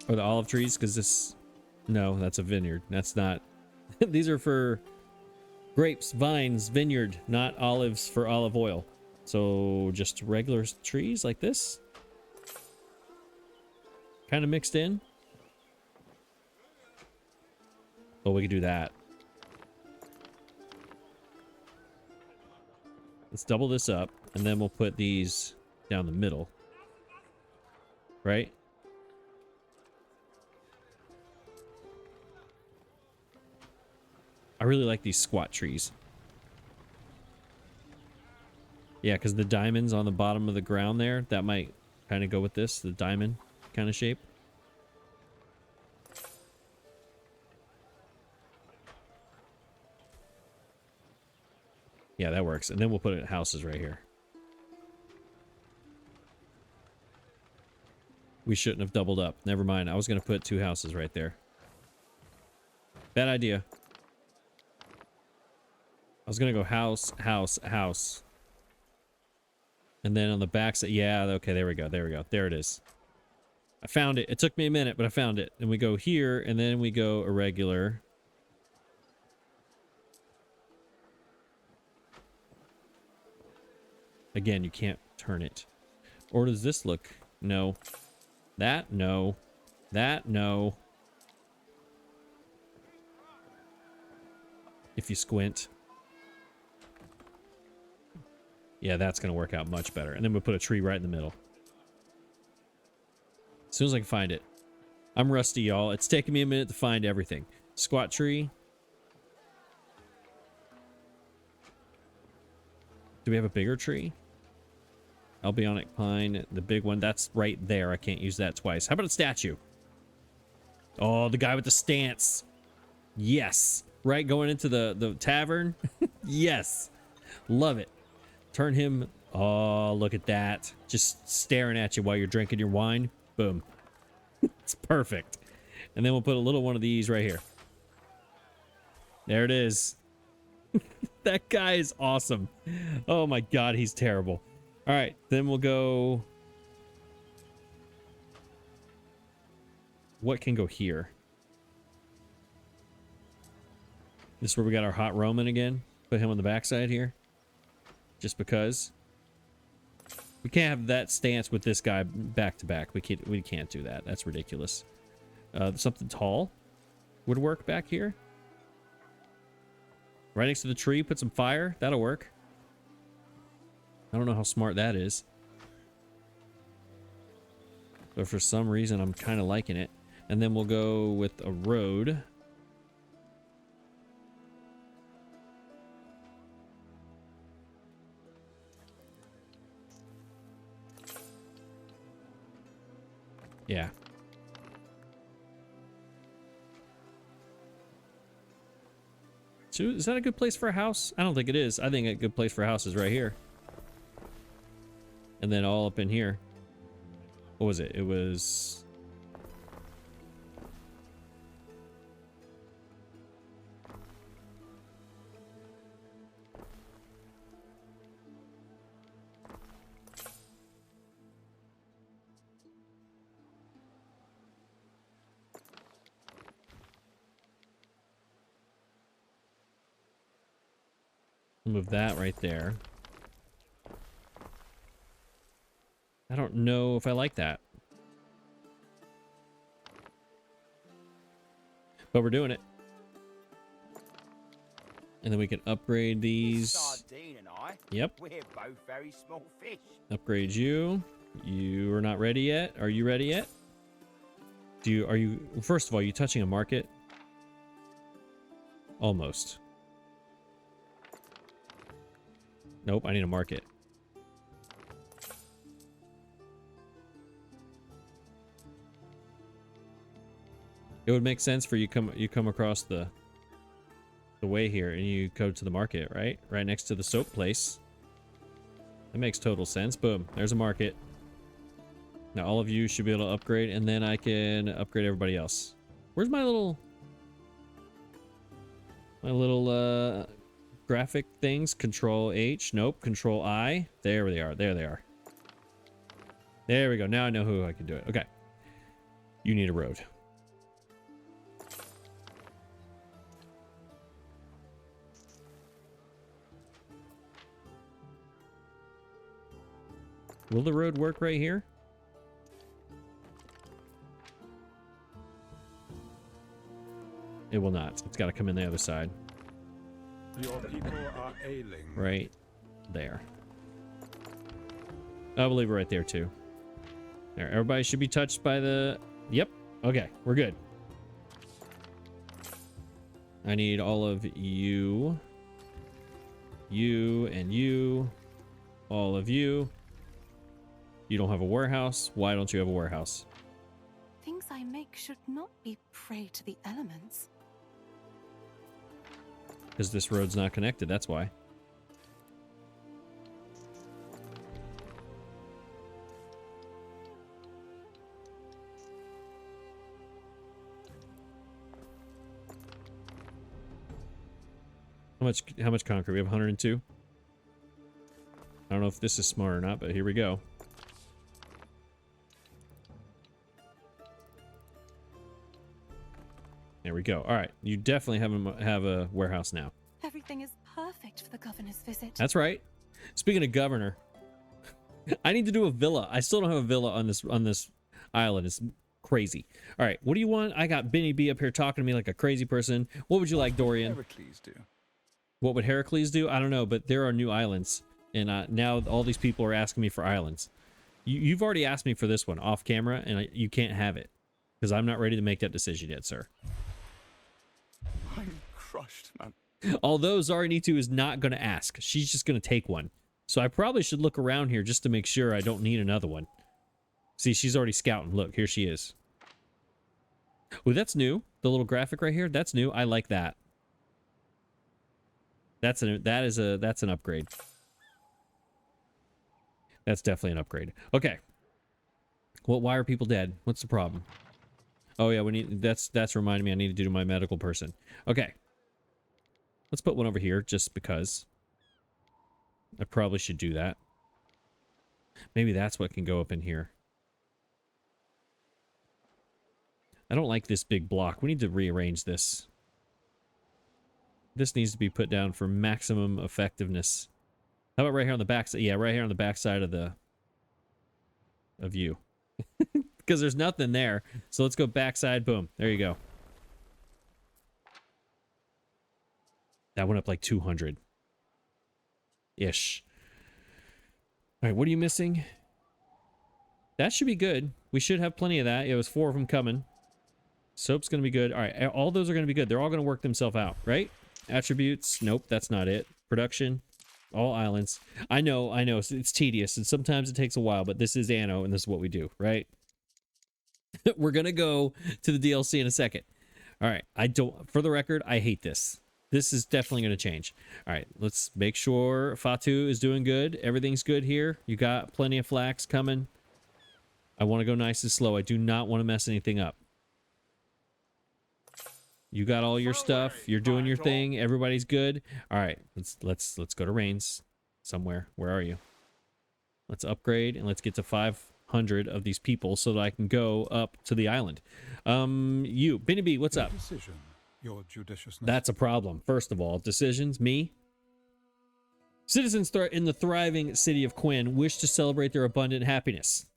[SPEAKER 1] Or the olive trees, because this No, that's a vineyard. That's not. These are for grapes, vines, vineyard, not olives for olive oil. So just regular trees like this. Kind of mixed in. Oh, we could do that. Let's double this up, and then we'll put these down the middle. Right? I really like these squat trees. Yeah, because the diamonds on the bottom of the ground there, that might kind of go with this, the diamond kind of shape. Yeah, that works. And then we'll put it houses right here. We shouldn't have doubled up. Never mind. I was going to put 2 houses right there. Bad idea. I was going to go house, house, house. And then on the back side, yeah, okay, there we go, there we go. There it is. I found it. It took me a minute, but I found it. And we go here, and then we go irregular. Again, you can't turn it. Or does this look? No. That? No. That? No. If you squint. Yeah, that's going to work out much better. And then we'll put a tree right in the middle. As soon as I can find it. I'm rusty, y'all. It's taking me a minute to find everything. Squat tree. Do we have a bigger tree? Albionic pine, the big one. That's right there. I can't use that twice. How about a statue? Oh, the guy with the stance. Yes. Right, going into the tavern. Yes. Love it. Turn him. Oh, look at that. Just staring at you while you're drinking your wine. Boom. It's perfect. And then we'll put a little one of these right here. There it is. That guy is awesome. Oh my god, he's terrible. All right, then we'll go. What can go here? This is where we got our hot Roman again. Put him on the backside here. Just because. We can't have that stance with this guy back to back. We can't do that. That's ridiculous. Something tall would work back here. Right next to the tree, put some fire. That'll work. I don't know how smart that is. But for some reason, I'm kind of liking it. And then we'll go with a road. Yeah. So is that a good place for a house? I don't think it is. I think a good place for a house is right here. And then all up in here. What was it? It was... Move that right there. I don't know if I like that. But we're doing it. And then we can upgrade these.
[SPEAKER 4] Sardine and I,
[SPEAKER 1] yep.
[SPEAKER 4] We're both very small fish.
[SPEAKER 1] Upgrade you. You are not ready yet. Are you ready yet? Are you, first of all, are you touching a market? Almost. Nope, I need a market. It would make sense for you come across the way here and you go to the market, right? Right next to the soap place. That makes total sense. Boom, there's a market. Now all of you should be able to upgrade, and then I can upgrade everybody else. Where's my little graphic things? Control H. Nope. Control I. There they are. There they are. There we go. Now I know who I can do it. Okay. You need a road. Will the road work right here? It will not. It's got to come in the other side.
[SPEAKER 3] Your people are ailing.
[SPEAKER 1] Right there. I will leave it right there too. There, everybody should be touched by the... Yep. Okay, we're good. I need all of you. You and you. All of you. You don't have a warehouse. Why don't you have a warehouse?
[SPEAKER 5] Things I make should not be prey to the elements.
[SPEAKER 1] Because this road's not connected, that's why. How much concrete? We have 102. I don't know if this is smart or not, but here we go. There we go. All right, you definitely have a warehouse now.
[SPEAKER 5] Everything is perfect for the governor's visit.
[SPEAKER 1] That's right. Speaking of governor, I need to do a villa. I still don't have a villa on this island. It's crazy. All right, what do you want? I got Benny B up here talking to me like a crazy person. What would you like, Dorian?
[SPEAKER 6] Heracles do.
[SPEAKER 1] What would Heracles do? I don't know, but there are new islands, and now all these people are asking me for islands. You've already asked me for this one off camera, and you can't have it because I'm not ready to make that decision yet, sir.
[SPEAKER 6] I'm crushed, man.
[SPEAKER 1] Although Zarinitu is not going to ask. She's just going to take one. So I probably should look around here just to make sure I don't need another one. See, she's already scouting. Look, here she is. Oh, that's new. The little graphic right here, that's new. I like that. That's an upgrade. That's definitely an upgrade. Okay. Well, why are people dead? What's the problem? Oh yeah, we need that's reminding me I need to do my medical person. Okay. Let's put one over here just because. I probably should do that. Maybe that's what can go up in here. I don't like this big block. We need to rearrange this. This needs to be put down for maximum effectiveness. How about right here on the back side? Yeah, right here on the back side of you. Because there's nothing there. So let's go backside. Boom. There you go. That went up like 200. Ish. All right, what are you missing? That should be good. We should have plenty of that. It was 4 of them coming. Soap's going to be good. All right, all those are going to be good. They're all going to work themselves out, right? Attributes. Nope, that's not it. Production. All islands. I know. It's tedious, and sometimes it takes a while, but this is Anno, and this is what we do, right? We're going to go to the DLC in a second. All right, for the record, I hate this. This is definitely going to change. All right, let's make sure Fatu is doing good. Everything's good here. You got plenty of flax coming. I want to go nice and slow. I do not want to mess anything up. You got all your stuff. You're doing your thing. Everybody's good. All right, let's go to Rains somewhere. Where are you? Let's upgrade and let's get to 500 of these people so that I can go up to the island. You, Benny B, what's up?
[SPEAKER 3] Decision, your judiciousness.
[SPEAKER 1] That's a problem. First of all, decisions. Me. Citizens in the thriving city of Quinn wish to celebrate their abundant happiness.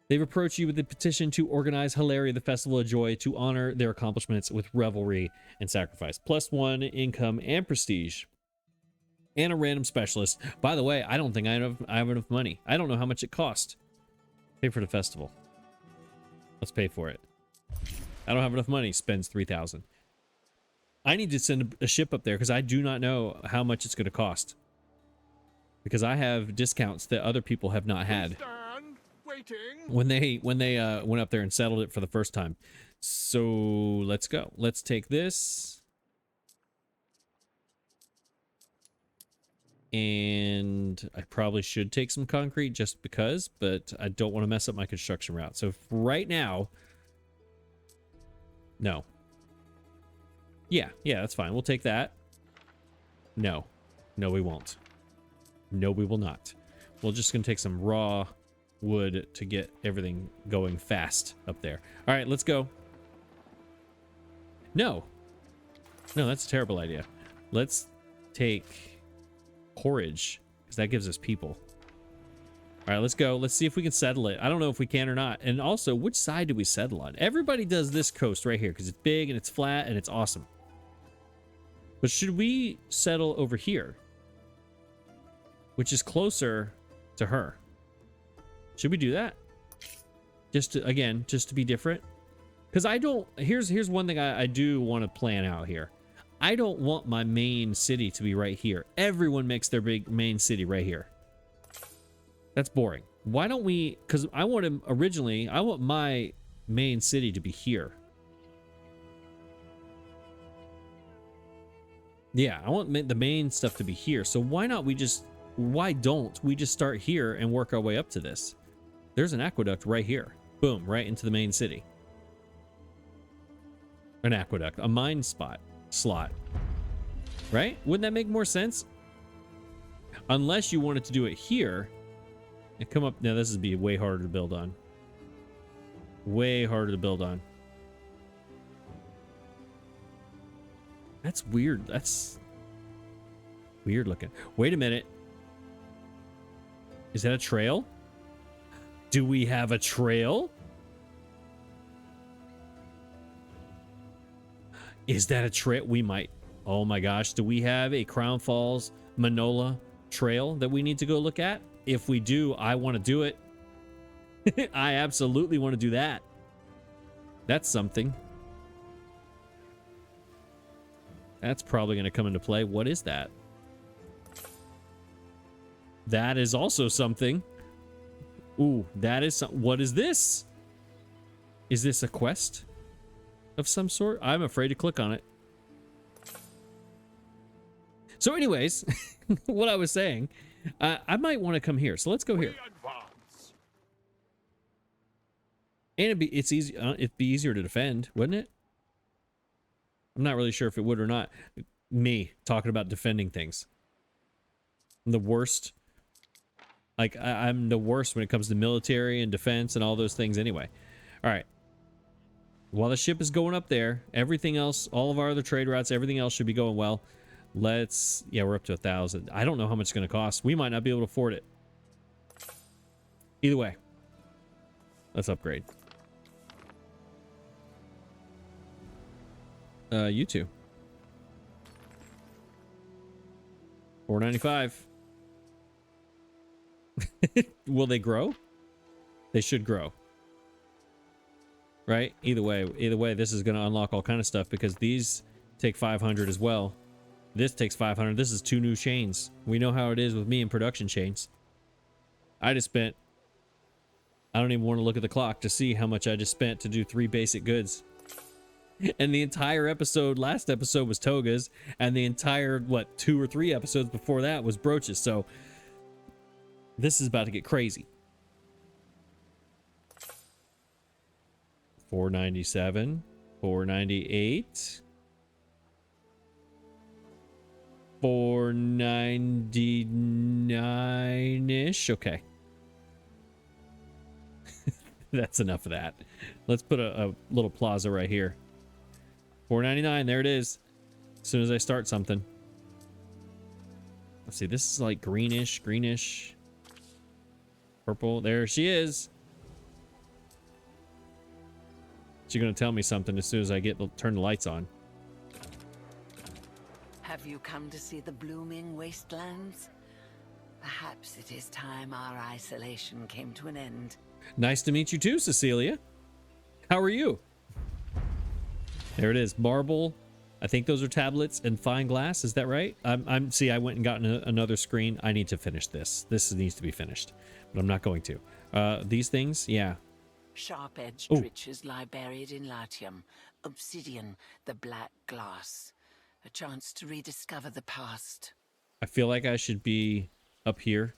[SPEAKER 1] They've approached you with a petition to organize Hilaria, the Festival of Joy, to honor their accomplishments with revelry and sacrifice. +1 income and prestige. And a random specialist. By the way, I don't think I have enough money. I don't know how much it cost. Pay for the festival. Let's pay for it. I don't have enough money. Spends 3,000. I need to send a ship up there because I do not know how much it's going to cost. Because I have discounts that other people have not had. When they went up there and settled it for the first time. So let's go. Let's take this. And I probably should take some concrete just because, but I don't want to mess up my construction route. So right now, no. Yeah, that's fine. We'll take that. No, we won't. No, we will not. We're just going to take some raw wood to get everything going fast up there. All right, let's go. No, that's a terrible idea. Let's take porridge because that gives us people. All right, let's go. Let's see if we can settle it. I don't know if we can or not. And also, which side do we settle on? Everybody does this coast right here because it's big and it's flat and it's awesome. But should we settle over here? Which is closer to her. Should we do that? Just to, again, just to be different? Because I don't... Here's one thing I do want to plan out here. I don't want my main city to be right here. Everyone makes their big main city right here. That's boring. Why don't we... Because I want him originally... I want my main city to be here. Yeah, I want the main stuff to be here. So why not we just... Why don't we just start here and work our way up to this? There's an aqueduct right here. Boom, right into the main city. An aqueduct. A mine slot. Right? Wouldn't that make more sense? Unless you wanted to do it here... And come up... Now, this would be way harder to build on. Way harder to build on. That's weird. That's... weird looking. Wait a minute. Is that a trail? Do we have a trail? Is that a trail? We might... Oh my gosh. Do we have a Crown Falls Manola trail that we need to go look at? If we do, I want to do it. I absolutely want to do that. That's something. That's probably going to come into play. What is that? That is also something. Ooh, that is what is this? Is this a quest of some sort? I'm afraid to click on it. So anyways, what I was saying, I might want to come here. So let's go here. And it'd be easier to defend, wouldn't it? I'm not really sure if it would or not. Me talking about defending things. I'm the worst. Like, I'm the worst when it comes to military and defense and all those things anyway. All right. While the ship is going up there, everything else, all of our other trade routes, everything else should be going well. Let's... Yeah, we're up to 1,000. I don't know how much it's going to cost. We might not be able to afford it. Either way. Let's upgrade. You two. 495. Will they grow? They should grow. Right? Either way, this is going to unlock all kind of stuff because these take 500 as well. This takes 500. This is 2 new chains. We know how it is with me and production chains. I just spent... I don't even want to look at the clock to see how much I just spent to do 3 basic goods. And the entire episode, last episode was togas, and the entire, what, 2 or 3 episodes before that was brooches. So this is about to get crazy. 497, 498, 499-ish. Okay. That's enough of that. Let's put a little plaza right here. 499, there it is. As soon as I start something. Let's see, this is like greenish, purple. There she is. She's gonna tell me something as soon as I turn the lights on.
[SPEAKER 7] Have you come to see the blooming wastelands? Perhaps it is time our isolation came to an end.
[SPEAKER 1] Nice to meet you too, Caecilia. How are you? There it is, marble. I think those are tablets and fine glass. Is that right? See, I went and got another screen. I need to finish this. This needs to be finished, but I'm not going to. These things, yeah.
[SPEAKER 7] Sharp-edged riches lie buried in Latium. Obsidian, the black glass. A chance to rediscover the past.
[SPEAKER 1] I feel like I should be up here.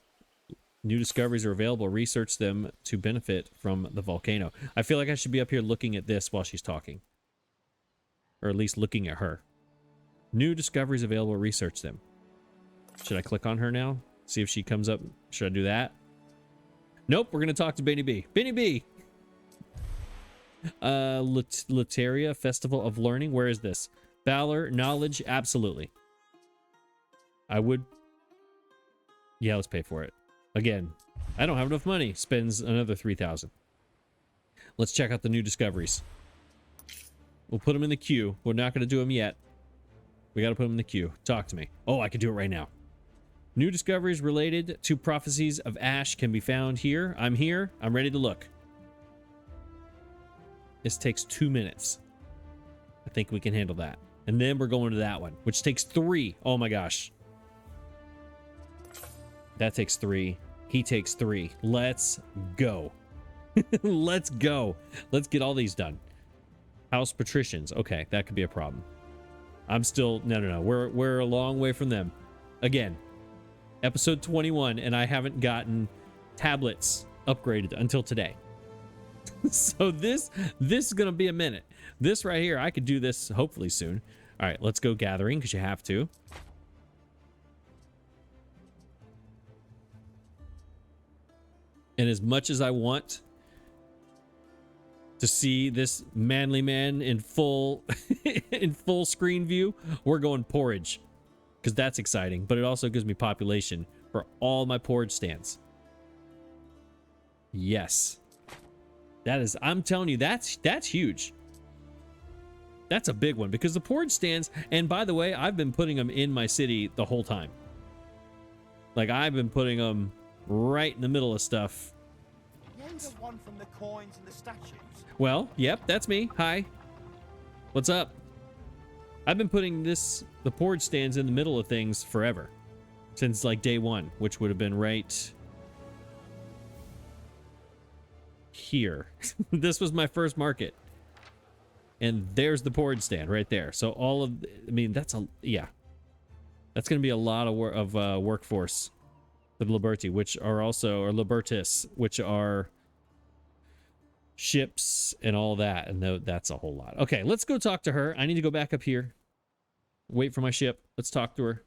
[SPEAKER 1] New discoveries are available. Research them to benefit from the volcano. I feel like I should be up here looking at this while she's talking. Or at least looking at her. New discoveries available. Research them. Should I click on her now? See if she comes up. Should I do that? Nope. We're going to talk to Benny B. Benny B! Lateria, Festival of Learning. Where is this? Valor, knowledge. Absolutely. I would... Yeah, let's pay for it. Again, I don't have enough money. Spends another 3,000. Let's check out the new discoveries. We'll put them in the queue. We're not going to do them yet. We got to put them in the queue. Talk to me. Oh, I could do it right now. New discoveries related to prophecies of Ash can be found here. I'm here. I'm ready to look. This takes 2 minutes. I think we can handle that. And then we're going to that one, which takes 3. Oh my gosh. That takes 3. He takes 3. Let's go. Let's go. Let's get all these done. House patricians. Okay, that could be a problem. I'm still... No. We're a long way from them. Again, episode 21, and I haven't gotten tablets upgraded until today. So this is going to be a minute. This right here, I could do this hopefully soon. All right, let's go gathering because you have to. And as much as I want to see this manly man in full in full screen view, we're going porridge because that's exciting, but it also gives me population for all my porridge stands. Yes. That is, I'm telling you, that's huge. That's a big one because the porridge stands, and by the way, I've been putting them in my city the whole time. Like, I've been putting them right in the middle of stuff.
[SPEAKER 4] The one from the coins and the statues.
[SPEAKER 1] Well, yep, that's me. Hi. What's up? I've been putting the porridge stands in the middle of things forever. Since like day 1, which would have been right here. This was my first market. And there's the porridge stand right there. So all of, I mean, that's a, yeah. That's going to be a lot of workforce for the Liberty, which are also, or Libertis, which are ships and all that. And that's a whole lot. Okay, let's go talk to her. I need to go back up here. Wait for my ship. Let's talk to her.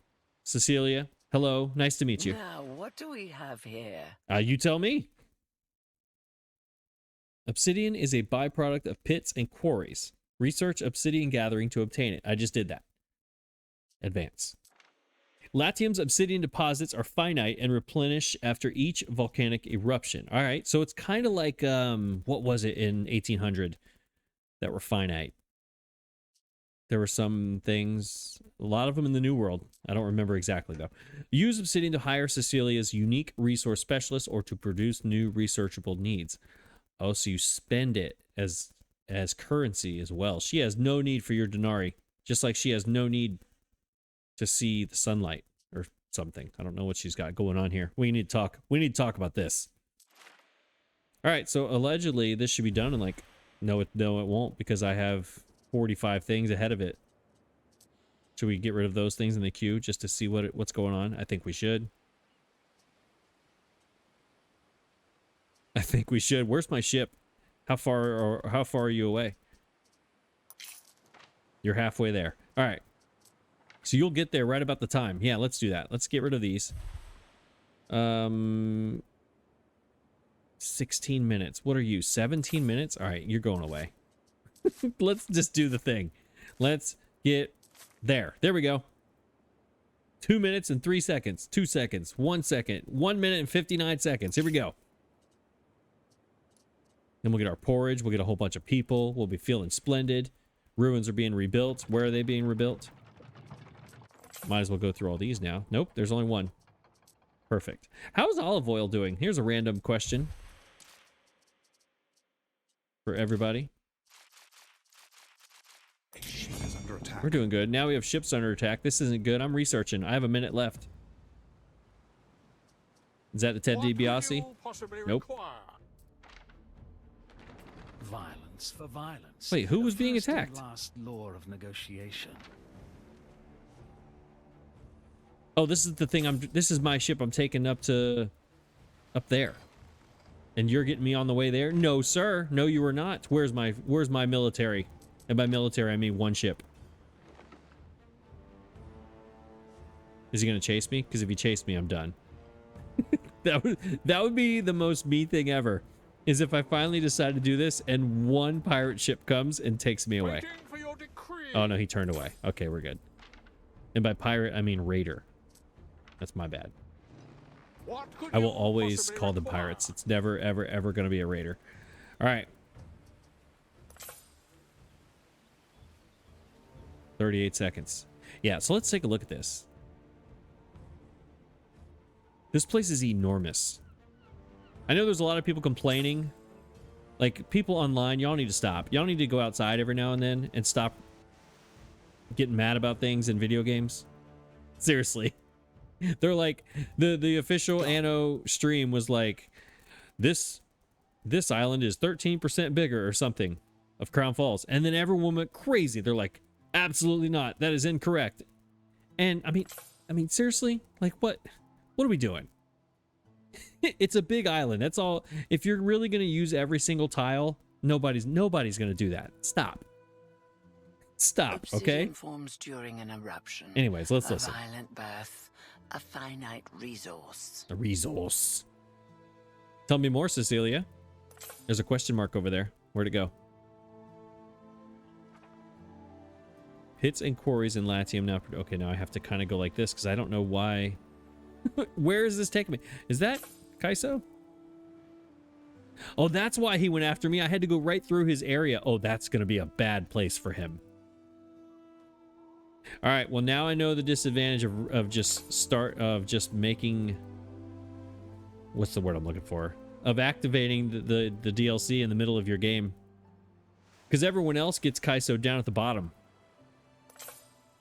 [SPEAKER 1] Caecilia, hello. Nice to meet you.
[SPEAKER 7] Now, what do we have here?
[SPEAKER 1] You tell me. Obsidian is a byproduct of pits and quarries. Research obsidian gathering to obtain it. I just did that. Advance. Latium's obsidian deposits are finite and replenish after each volcanic eruption. All right, so it's kind of like, what was it in 1800 that were finite? There were some things, a lot of them in the New World. I don't remember exactly, though. Use obsidian to hire Caecilia's unique resource specialist or to produce new researchable needs. Oh, so you spend it as currency as well. She has no need for your denarii, just like she has no need to see the sunlight or something. I don't know what she's got going on here. We need to talk. We need to talk about this. All right, so allegedly this should be done in like, no, it won't because I have 45 things ahead of it. Should we get rid of those things in the queue just to see what's going on? I think we should. I think we should. Where's my ship? How far are you away? You're halfway there. All right. So you'll get there right about the time. Yeah, let's do that. Let's get rid of these. 16 minutes. What are you? 17 minutes? All right, you're going away. Let's just do the thing. Let's get there. There we go. 2 minutes and 3 seconds. 2 seconds. 1 second. 1 minute and 59 seconds. Here we go. Then we'll get our porridge. We'll get a whole bunch of people. We'll be feeling splendid. Ruins are being rebuilt. Where are they being rebuilt? Might as well go through all these now. Nope, there's only one. Perfect. How's olive oil doing? Here's a random question for everybody.
[SPEAKER 3] A ship is under attack.
[SPEAKER 1] We're doing good. Now we have ships under attack. This isn't good. I'm researching. I have a minute left. Is that the Ted DiBiase? Nope.
[SPEAKER 2] Violence for violence.
[SPEAKER 1] Wait, who was
[SPEAKER 2] The
[SPEAKER 1] being
[SPEAKER 2] first and
[SPEAKER 1] attacked?
[SPEAKER 2] last law of negotiation.
[SPEAKER 1] Oh, this is the thing. This is my ship. I'm taking up there, and you're getting me on the way there. No, sir. No, you are not. Where's my military? And by military, I mean one ship. Is he gonna chase me? Because if he chased me, I'm done. that would be the most me thing ever. Is if I finally decide to do this and one pirate ship comes and takes me away. Oh no, he turned away. Okay, we're good. And by pirate, I mean raider. That's my bad.
[SPEAKER 3] What could
[SPEAKER 1] I will
[SPEAKER 3] you
[SPEAKER 1] always
[SPEAKER 3] possibly
[SPEAKER 1] call them
[SPEAKER 3] require?
[SPEAKER 1] pirates. It's never, ever, ever going to be a raider. All right. 38 seconds. Yeah, so let's take a look at this. This place is enormous. I know there's a lot of people complaining. Like, people online, y'all need to stop. Y'all need to go outside every now and then and stop getting mad about things in video games. Seriously. They're like, the official Anno stream was like, this island is 13% bigger or something of Crown Falls. And then everyone went crazy. They're like, absolutely not. That is incorrect. And I mean, seriously, like what are we doing? It's a big island. That's all. If you're really going to use every single tile, nobody's going to do that. Stop. Okay?
[SPEAKER 7] Obsidian forms during an eruption.
[SPEAKER 1] Anyways, let's listen.
[SPEAKER 7] A violent birth, a finite resource.
[SPEAKER 1] A resource. Tell me more, Caecilia. There's a question mark over there. Where'd it go? Pits and quarries in Latium now. Okay, now I have to kind of go like this because I don't know why. Where is this taking me? Is that Kaiso? Oh, that's why he went after me. I had to go right through his area. Oh, that's going to be a bad place for him. All right, well, now I know the disadvantage of just making, what's the word I'm looking for? Of activating the DLC in the middle of your game. Because everyone else gets Kaiso down at the bottom.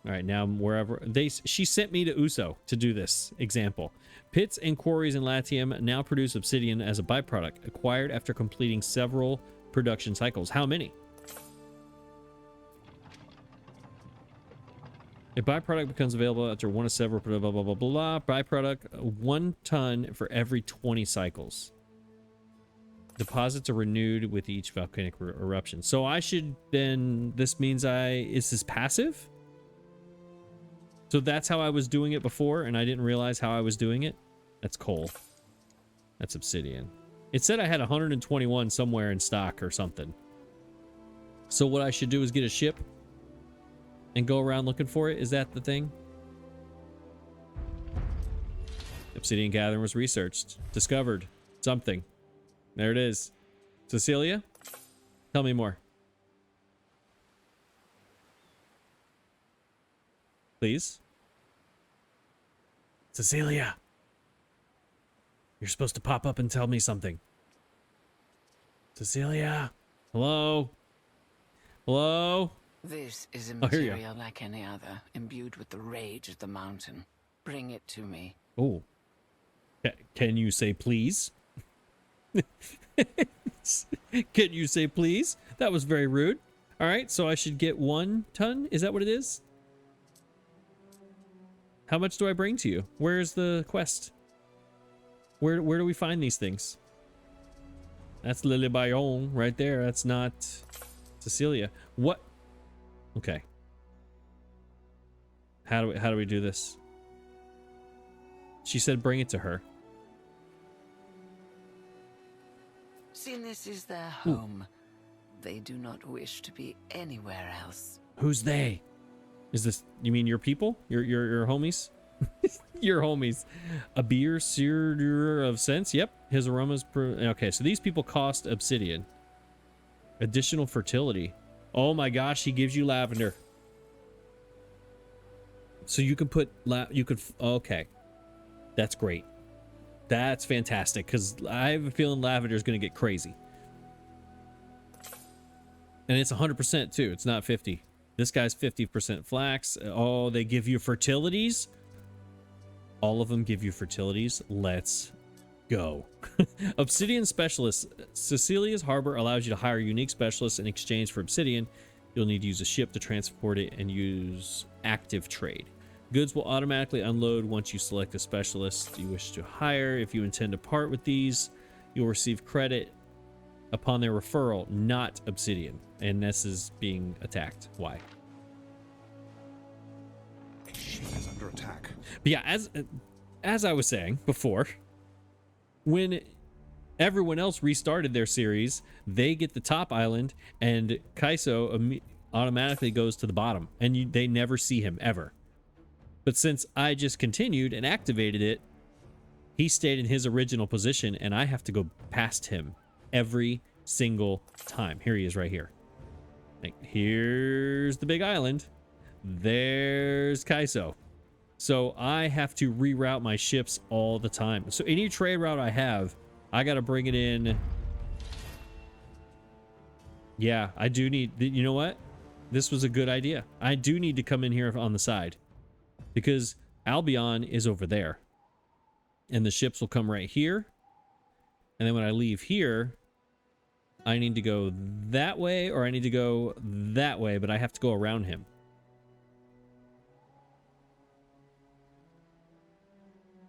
[SPEAKER 1] All right, now wherever she sent me to Uso to do this example. Pits and quarries in Latium now produce obsidian as a byproduct, acquired after completing several production cycles. How many? A byproduct becomes available after one of several blah blah blah blah blah. Byproduct 1 ton for every 20 cycles. Deposits are renewed with each volcanic eruption. So I should then, this means is this passive? So that's how I was doing it before, and I didn't realize how I was doing it. That's coal. That's obsidian. It said I had 121 somewhere in stock or something. So what I should do is get a ship and go around looking for it. Is that the thing? Obsidian gathering was researched. Discovered. Something. There it is. Caecilia? Tell me more. Please? Caecilia! You're supposed to pop up and tell me something. Caecilia! Hello? Hello?
[SPEAKER 7] This is a
[SPEAKER 1] Oh, here you
[SPEAKER 7] material like any other, imbued with the rage of the mountain. Bring it to me.
[SPEAKER 1] Oh. Can you say please? Can you say please? That was very rude. All right, so I should get 1 ton? Is that what it is? How much do I bring to you? Where's the quest? Where do we find these things? That's Lily Bayon right there. That's not Caecilia. What? Okay. How do we do this? She said bring it to her.
[SPEAKER 7] Since this is their home, they do not wish to be anywhere else.
[SPEAKER 1] Who's they? Is this, you mean your people? Your homies? Your homies. A beer seer of sense? Yep. His aromas. Okay, so these people cost obsidian. Additional fertility. Oh my gosh, he gives you lavender. So you can put, okay. That's great. That's fantastic, because I have a feeling lavender is going to get crazy. And it's 100% too. It's not 50. This guy's 50% flax. Oh, they give you fertilities? All of them give you fertilities. Let's go. Obsidian specialist. Caecilia's harbor allows you to hire unique specialists in exchange for obsidian. You'll need to use a ship to transport it and use active trade. Goods will automatically unload once you select a specialist you wish to hire. If you intend to part with these, you'll receive credit upon their referral, not obsidian. And this is being attacked. Why?
[SPEAKER 3] Ship is under attack.
[SPEAKER 1] But yeah, as I was saying before, when everyone else restarted their series, they get the top island, and Kaiso automatically goes to the bottom, and they never see him ever. But since I just continued and activated it, He stayed in his original position, and I have to go past him every single time. Here he is right here. Like, here's the big island. There's Kaiso. So I have to reroute my ships all the time. So any trade route I have, I got to bring it in. Yeah, I do need, you know what? This was a good idea. I do need to come in here on the side because Albion is over there. And the ships will come right here. And then when I leave here, I need to go that way or I need to go that way, but I have to go around him.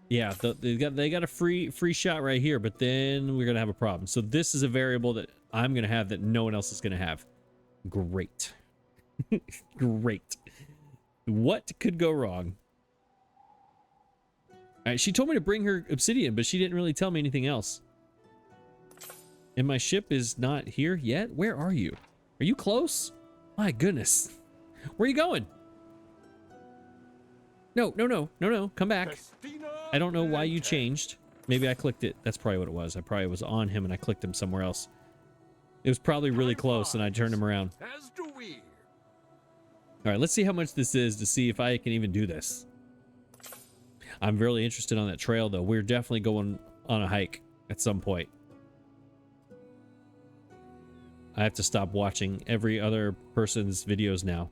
[SPEAKER 1] Yeah, they got a free shot right here, but then we're going to have a problem. So this is a variable that I'm going to have that no one else is going to have. Great. Great. What could go wrong? All right, she told me to bring her obsidian, but she didn't really tell me anything else. And my ship is not here yet? Where are you? Are you close? My goodness. Where are you going? No. Come back. I don't know why you changed. Maybe I clicked it. That's probably what it was. I probably was on him and I clicked him somewhere else. It was probably really close and I turned him around. All right, let's see how much this is to see if I can even do this. I'm really interested on that trail, though. We're definitely going on a hike at some point. I have to stop watching every other person's videos now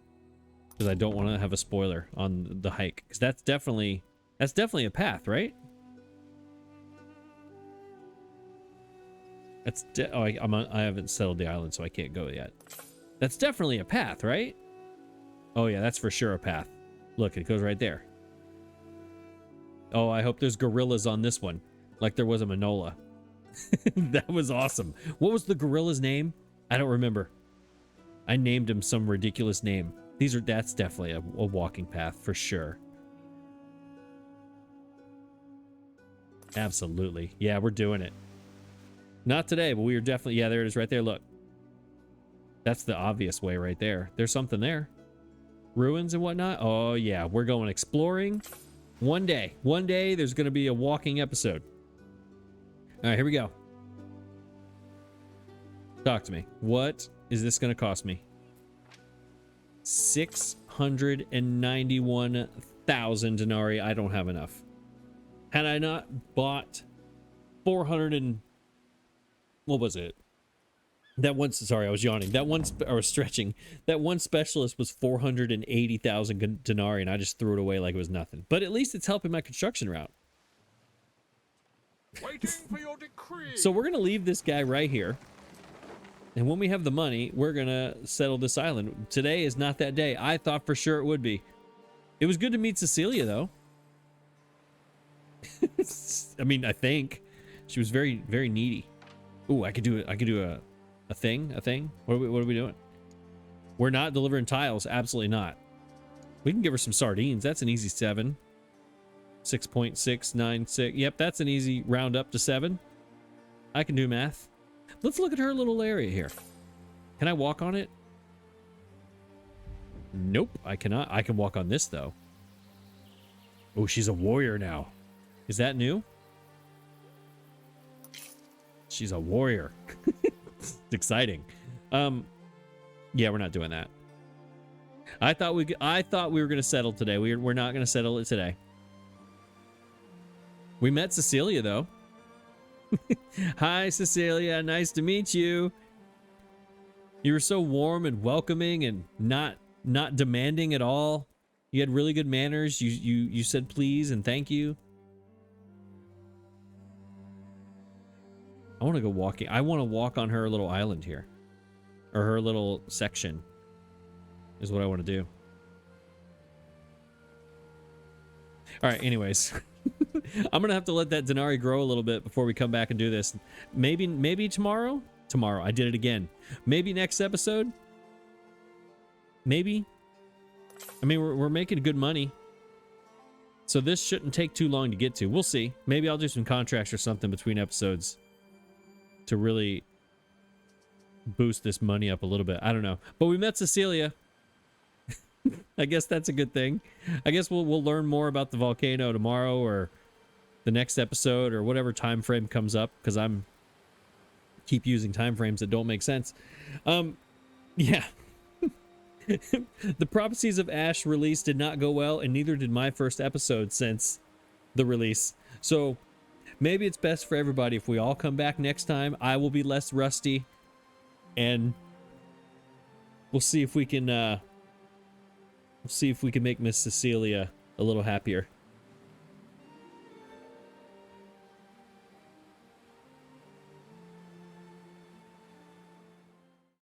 [SPEAKER 1] because I don't want to have a spoiler on the hike. Because that's definitely a path, right? That's I haven't settled the island, so I can't go yet. That's definitely a path, right? Oh yeah, that's for sure a path. Look, it goes right there. Oh, I hope there's gorillas on this one, like there was a Manola. That was awesome. What was the gorilla's name? I don't remember. I named him some ridiculous name. That's definitely a walking path for sure. Absolutely. Yeah, we're doing it. Not today, but we are definitely... Yeah, there it is right there. Look. That's the obvious way right there. There's something there. Ruins and whatnot. Oh, yeah. We're going exploring. One day there's going to be a walking episode. All right, here we go. Talk to me. What is this going to cost me? 691,000 denarii. I don't have enough. Had I not bought 400 and... What was it? That one... Sorry, I was yawning. That one... I was stretching. That one specialist was 480,000 denarii, and I just threw it away like it was nothing. But at least it's helping my construction route.
[SPEAKER 6] Waiting for your decree.
[SPEAKER 1] So we're going to leave this guy right here. And when we have the money, we're going to settle this island. Today is not that day. I thought for sure it would be. It was good to meet Caecilia, though. I mean, I think. She was very, very needy. Ooh, I could do it. I could do a thing. What are we doing? We're not delivering tiles. Absolutely not. We can give her some sardines. That's an easy 7. 6.696. Yep, that's an easy round up to 7. I can do math. Let's look at her little area here. Can I walk on it? Nope, I cannot. I can walk on this, though. Oh, she's a warrior now. Is that new? She's a warrior. It's exciting. Yeah, we're not doing that. I thought we were going to settle today. We're not going to settle it today. We met Caecilia, though. Hi, Caecilia. Nice to meet you. You were so warm and welcoming and not demanding at all. You had really good manners. You said please and thank you. I want to go walking. I want to walk on her little island here. Or her little section. Is what I want to do. All right, anyways. I'm going to have to let that denarii grow a little bit before we come back and do this. Maybe tomorrow? Tomorrow. I did it again. Maybe next episode? Maybe. I mean, we're making good money. So this shouldn't take too long to get to. We'll see. Maybe I'll do some contracts or something between episodes to really boost this money up a little bit. I don't know. But we met Caecilia. I guess that's a good thing. I guess we'll learn more about the volcano tomorrow, or the next episode or whatever time frame comes up, because I'm keep using time frames that don't make sense. Yeah. The Prophecies of Ash release did not go well, and neither did my first episode since the release. So maybe it's best for everybody if we all come back next time. I will be less rusty, and we'll see if we can make Miss Caecilia a little happier.